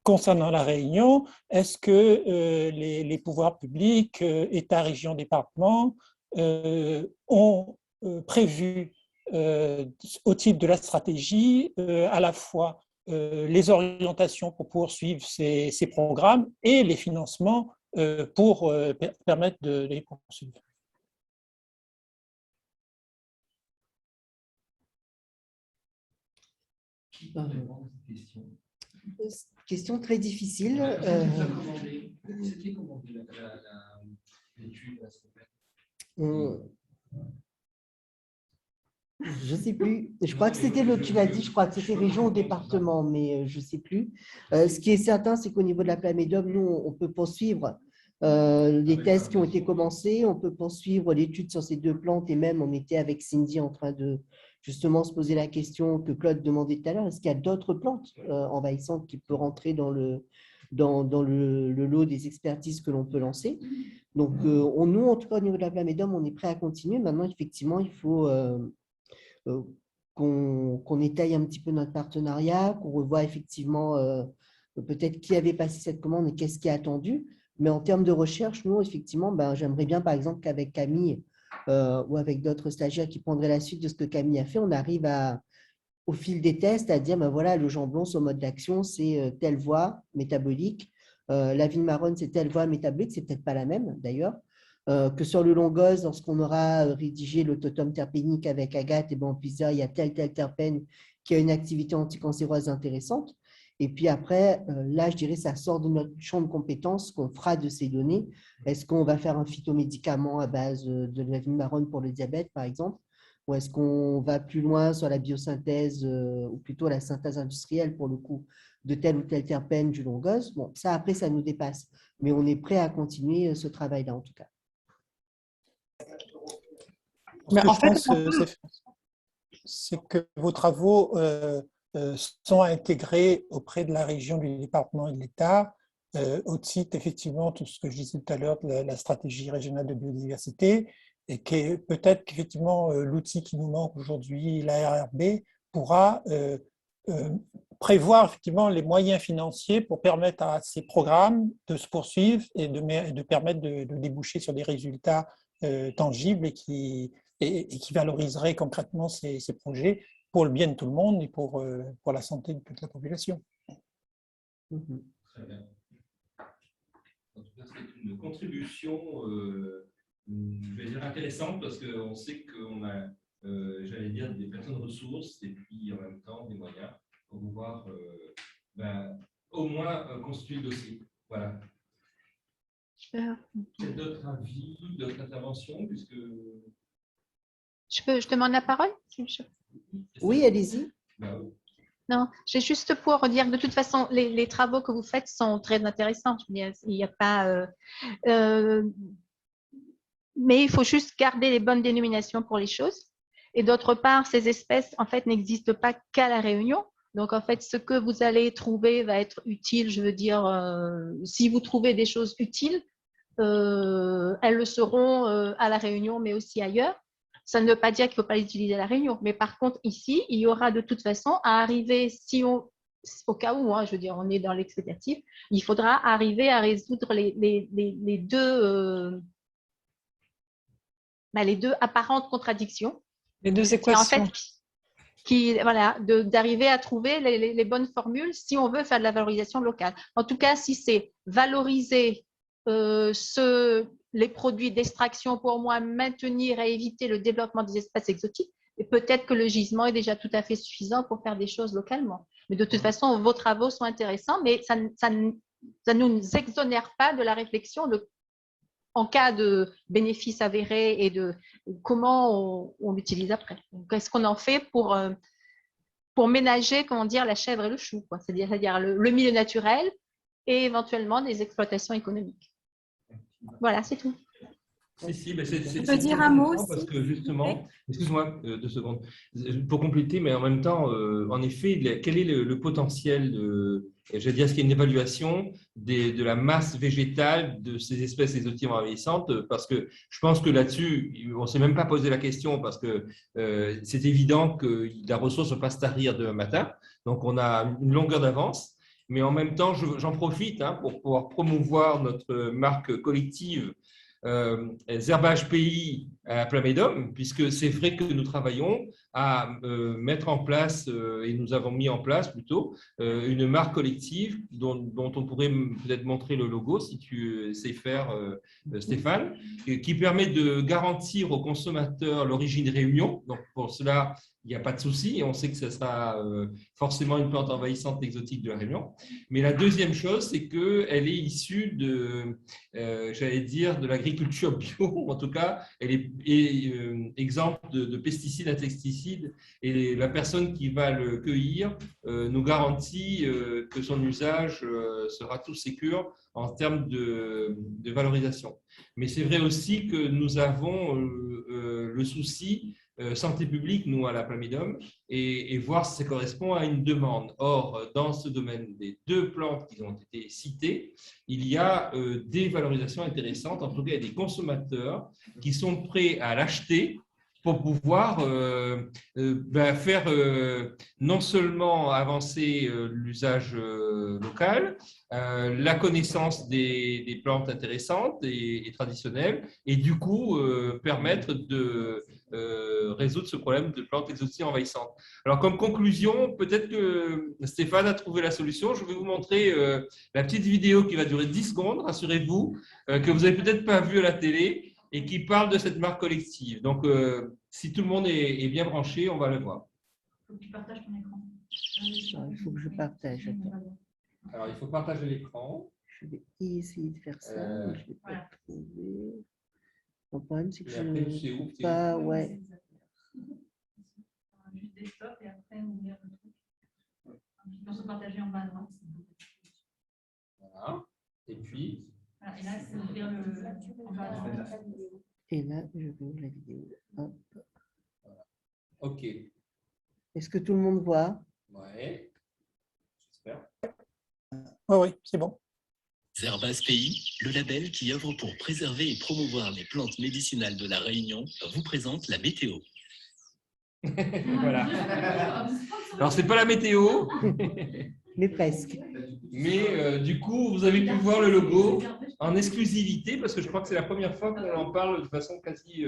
concernant la Réunion. Est-ce que les pouvoirs publics, État, région, département, ont prévu au titre de la stratégie à la fois les orientations pour poursuivre ces programmes et les financements pour permettre de les poursuivre. Question très difficile. C'était commandé l'étude? Je ne sais plus. Je crois que c'était tu l'as dit, je crois que c'était région ou département, mais je ne sais plus. Ce qui est certain, c'est qu'au niveau de la Plamédome, nous, on peut poursuivre les tests qui ont été commencés, on peut poursuivre l'étude sur ces 2 plantes et même on était avec Cindy en train de justement se poser la question que Claude demandait tout à l'heure, est-ce qu'il y a d'autres plantes envahissantes qui peuvent rentrer dans le lot des expertises que l'on peut lancer. Donc, nous, en tout cas, au niveau de la Plamédome, on est prêt à continuer. Maintenant, effectivement, il faut qu'on étaye un petit peu notre partenariat, qu'on revoie effectivement peut-être qui avait passé cette commande et qu'est-ce qui est attendu. Mais en termes de recherche, nous, effectivement, j'aimerais bien, par exemple, qu'avec Camille ou avec d'autres stagiaires qui prendraient la suite de ce que Camille a fait, on arrive au fil des tests à dire, voilà, le jambon, son mode d'action, c'est telle voie métabolique. La vigne marronne, c'est telle voie métabolique, c'est peut-être pas la même, d'ailleurs. Que sur le longose, lorsqu'on aura rédigé le totem terpénique avec Agathe, on puisse dire il y a tel terpène qui a une activité anticancéreuse intéressante. Et puis après, là, je dirais, ça sort de notre champ de compétences qu'on fera de ces données. Est-ce qu'on va faire un phytomédicament à base de la vigne marronne pour le diabète, par exemple? Ou est-ce qu'on va plus loin sur la biosynthèse, ou plutôt la synthèse industrielle, pour le coup, de tel ou tel terpène du longose? Bon, ça, après, ça nous dépasse. Mais on est prêt à continuer ce travail-là, en tout cas. Mais en fait, c'est que vos travaux sont intégrés auprès de la région, du département et de l'État, au titre, effectivement, tout ce que je disais tout à l'heure, de la stratégie régionale de biodiversité, et que peut-être qu'effectivement, l'outil qui nous manque aujourd'hui, l'ARRB, pourra prévoir effectivement les moyens financiers pour permettre à ces programmes de se poursuivre et de permettre de déboucher sur des résultats tangibles et qui valoriseraient concrètement ces projets pour le bien de tout le monde et pour la santé de toute la population. Très bien. En tout cas, c'est une contribution, je vais dire intéressante, parce qu'on sait qu'on a, j'allais dire, des personnes ressources et puis en même temps des moyens pour pouvoir au moins constituer le dossier. Voilà. D'autres avis, d'autres interventions, puisque... Je demande la parole? Oui, allez-y. Non, j'ai juste pour dire que de toute façon, les travaux que vous faites sont très intéressants. Je veux dire, il n'y a pas... mais il faut juste garder les bonnes dénominations pour les choses. Et d'autre part, ces espèces, en fait, n'existent pas qu'à La Réunion. Donc, en fait, ce que vous allez trouver va être utile. Je veux dire, si vous trouvez des choses utiles, elles le seront à La Réunion, mais aussi ailleurs. Ça ne veut pas dire qu'il ne faut pas les utiliser à La Réunion. Mais par contre, ici, il y aura de toute façon à arriver, au cas où, je veux dire, on est dans l'expectative, il faudra arriver à résoudre les deux apparentes contradictions. Les deux équations. En fait, voilà, d'arriver à trouver les bonnes formules si on veut faire de la valorisation locale. En tout cas, si c'est valoriser les produits d'extraction, pour moi, maintenir et éviter le développement des espèces exotiques, et peut-être que le gisement est déjà tout à fait suffisant pour faire des choses localement. Mais de toute façon, vos travaux sont intéressants, mais ça ne nous exonère pas de la réflexion en cas de bénéfice avéré et de comment on l'utilise après. Qu'est-ce qu'on en fait pour ménager, comment dire, la chèvre et le chou, c'est-à-dire le milieu naturel et éventuellement des exploitations économiques. Voilà, c'est tout. Si, mais c'est peux dire un mot parce aussi? que justement, excuse-moi 2 secondes, pour compléter, mais en même temps, en effet, quel est le potentiel j'allais dire, est-ce qu'il y a une évaluation de la masse végétale de ces espèces exotiques envahissantes? Parce que je pense que là-dessus, on ne s'est même pas posé la question, parce que c'est évident que la ressource ne va pas se tarir demain matin, donc on a une longueur d'avance. Mais en même temps, j'en profite pour pouvoir promouvoir notre marque collective Herbage Pays à Plamédome, puisque c'est vrai que nous travaillons à mettre en place, et nous avons mis en place plutôt, une marque collective dont on pourrait peut-être montrer le logo, si tu sais faire, Stéphane, qui permet de garantir aux consommateurs l'origine Réunion. Donc, pour cela, il n'y a pas de souci. On sait que ce sera forcément une plante envahissante exotique de la Réunion. Mais la deuxième chose, c'est qu'elle est issue de, j'allais dire, de l'agriculture bio. En tout cas, elle est exempte de pesticides, insecticides. Et la personne qui va le cueillir nous garantit que son usage sera tout sécure en termes de valorisation. Mais c'est vrai aussi que nous avons le souci santé publique, nous, à la Plamédome, et voir si ça correspond à une demande. Or, dans ce domaine des deux plantes qui ont été citées, il y a des valorisations intéressantes. En tout cas, il y a des consommateurs qui sont prêts à l'acheter pour pouvoir faire non seulement avancer l'usage local, la connaissance des plantes intéressantes et traditionnelles, et du coup permettre de résoudre ce problème de plantes exotiques envahissantes. Alors, comme conclusion, peut-être que Stéphane a trouvé la solution. Je vais vous montrer la petite vidéo qui va durer 10 secondes, rassurez-vous, que vous n'avez peut-être pas vue à la télé, et qui parle de cette marque collective. Donc, si tout le monde est bien branché, on va le voir. Il faut que tu partages ton écran. Il faut que je partage. Attends. Alors, il faut partager l'écran. Je vais essayer de faire ça, mais je ne vais pas trouver. Le problème, c'est que je après, ne trouve pas. Ouais. Juste desktop et après ouvrir le truc. Il faut se partager en bas à droite. Voilà. Et puis. Voilà, et là, c'est ouvrir le. En bas à droite. Et là, je vais ouvrir la vidéo. Hop. Voilà. OK. Est-ce que tout le monde voit? Ouais. J'espère. Oui, c'est bon. Herbage Pays, le label qui œuvre pour préserver et promouvoir les plantes médicinales de la Réunion, vous présente la météo. Voilà. Alors, ce n'est pas la météo. Mais presque. Mais du coup, vous avez pu voir le logo en exclusivité, parce que je crois que c'est la première fois qu'on en parle de façon quasi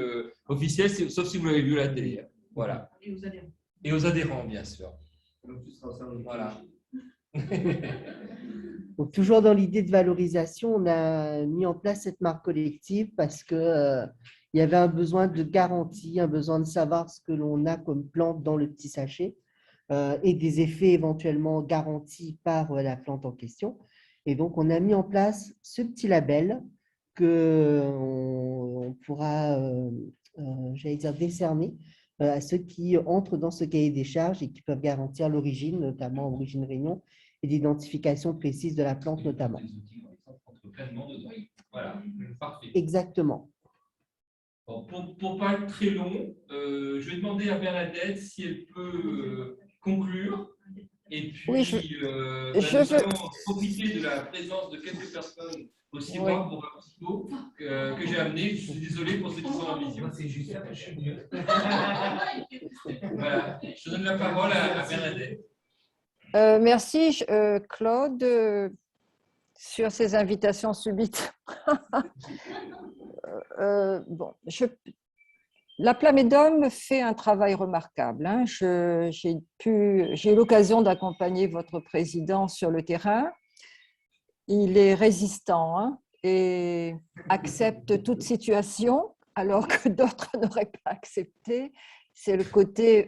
officielle, sauf si vous l'avez vu à la télé. Voilà. Et aux adhérents. Et aux adhérents, bien sûr. Voilà. Donc, toujours dans l'idée de valorisation, on a mis en place cette marque collective parce que il y avait un besoin de garantie, un besoin de savoir ce que l'on a comme plante dans le petit sachet et des effets éventuellement garantis par la plante en question. Et donc, on a mis en place ce petit label qu'on pourra, j'allais dire, décerner à ceux qui entrent dans ce cahier des charges et qui peuvent garantir l'origine, notamment origine Réunion, et l'identification précise de la plante notamment. Voilà, parfait. Exactement. Bon, pour ne pas être très long, je vais demander à Bernadette si elle peut conclure. Et puis, oui, nous allons profiter de la présence de quelques personnes aussi rares pour un petit mot que j'ai amené. Je suis désolé pour ceux qui sont en vision. C'est juste. Voilà, je donne la parole à Bernadette. Merci Claude sur ces invitations subites. La Plamédome fait un travail remarquable. Hein. J'ai eu l'occasion d'accompagner votre président sur le terrain. Il est résistant hein, et accepte toute situation alors que d'autres n'auraient pas accepté. C'est le côté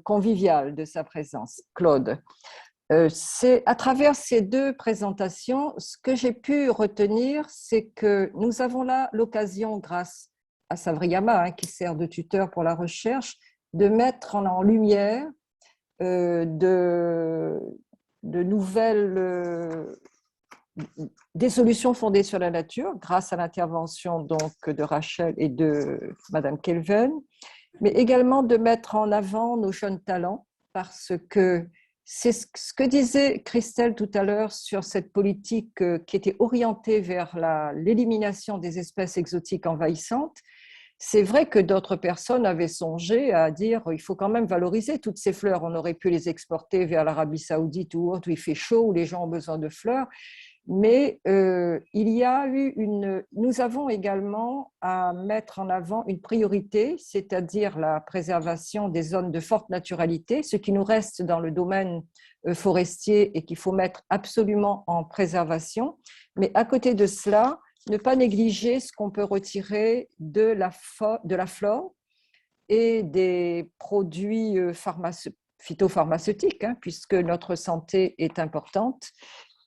convivial de sa présence, Claude. C'est à travers ces deux présentations, ce que j'ai pu retenir, c'est que nous avons là l'occasion, grâce à Savriyama, hein, qui sert de tuteur pour la recherche, de mettre en lumière de nouvelles, des solutions fondées sur la nature, grâce à l'intervention donc de Rachel et de Madame Kelven, mais également de mettre en avant nos jeunes talents, parce que c'est ce que disait Christelle tout à l'heure sur cette politique qui était orientée vers l'élimination des espèces exotiques envahissantes. C'est vrai que d'autres personnes avaient songé à dire il faut quand même valoriser toutes ces fleurs. On aurait pu les exporter vers l'Arabie Saoudite ou autre, où il fait chaud, où les gens ont besoin de fleurs. Mais nous avons également à mettre en avant une priorité, c'est-à-dire la préservation des zones de forte naturalité, ce qui nous reste dans le domaine forestier et qu'il faut mettre absolument en préservation. Mais à côté de cela, ne pas négliger ce qu'on peut retirer de la flore et des produits phytopharmaceutiques, hein, puisque notre santé est importante.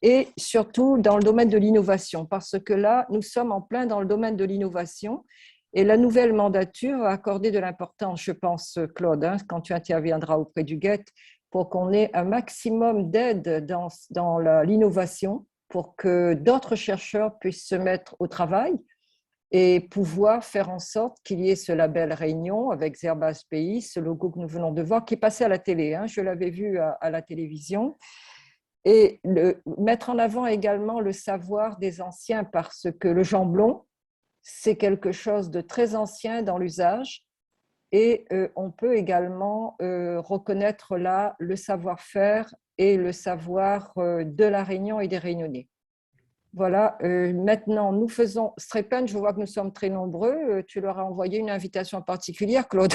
Et surtout dans le domaine de l'innovation, parce que là, nous sommes en plein dans le domaine de l'innovation et la nouvelle mandature va accorder de l'importance, je pense, Claude, hein, quand tu interviendras auprès du GET, pour qu'on ait un maximum d'aide dans l'innovation, pour que d'autres chercheurs puissent se mettre au travail et pouvoir faire en sorte qu'il y ait ce label Réunion avec Zerbas Pays, ce logo que nous venons de voir, qui est passé à la télé, hein, je l'avais vu à la télévision. Et mettre en avant également le savoir des anciens, parce que le jamblon, c'est quelque chose de très ancien dans l'usage et on peut également reconnaître là le savoir-faire et le savoir de la Réunion et des Réunionnais. Voilà, maintenant nous faisons Strepen, je vois que nous sommes très nombreux, tu leur as envoyé une invitation particulière, Claude,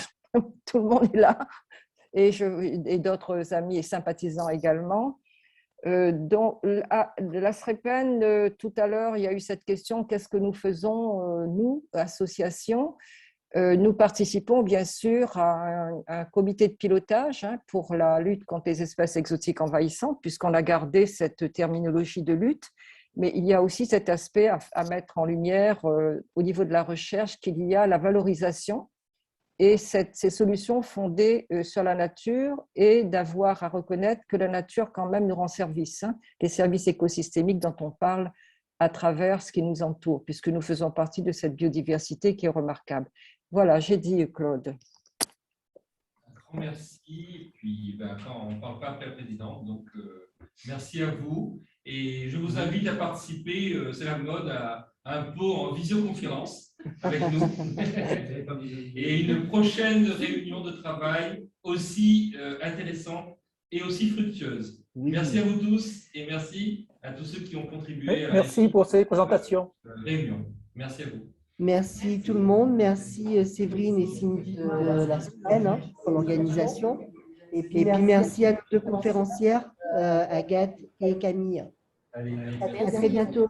tout le monde est là, et d'autres amis et sympathisants également. Donc, la Strepen, tout à l'heure, il y a eu cette question, qu'est-ce que nous faisons, nous, association? Nous participons bien sûr à un comité de pilotage, hein, pour la lutte contre les espèces exotiques envahissantes, puisqu'on a gardé cette terminologie de lutte, mais il y a aussi cet aspect à mettre en lumière au niveau de la recherche, qu'il y a la valorisation et ces solutions fondées sur la nature et d'avoir à reconnaître que la nature quand même nous rend service, hein, les services écosystémiques dont on parle à travers ce qui nous entoure, puisque nous faisons partie de cette biodiversité qui est remarquable. Voilà, j'ai dit, Claude. Un grand merci. Et puis, on ne parle pas après le président, donc merci à vous. Et je vous invite à participer, c'est la mode, à un peu en visioconférence avec nous. Et une prochaine réunion de travail aussi intéressante et aussi fructueuse. Oui. Merci à vous tous et merci à tous ceux qui ont contribué. Merci pour ces présentations. Réunion. Merci à vous. Merci tout le monde. Merci Séverine et Cindy de la semaine, hein, pour l'organisation. Et puis merci à nos deux conférencières, Agathe et Camille. Allez, à très bientôt.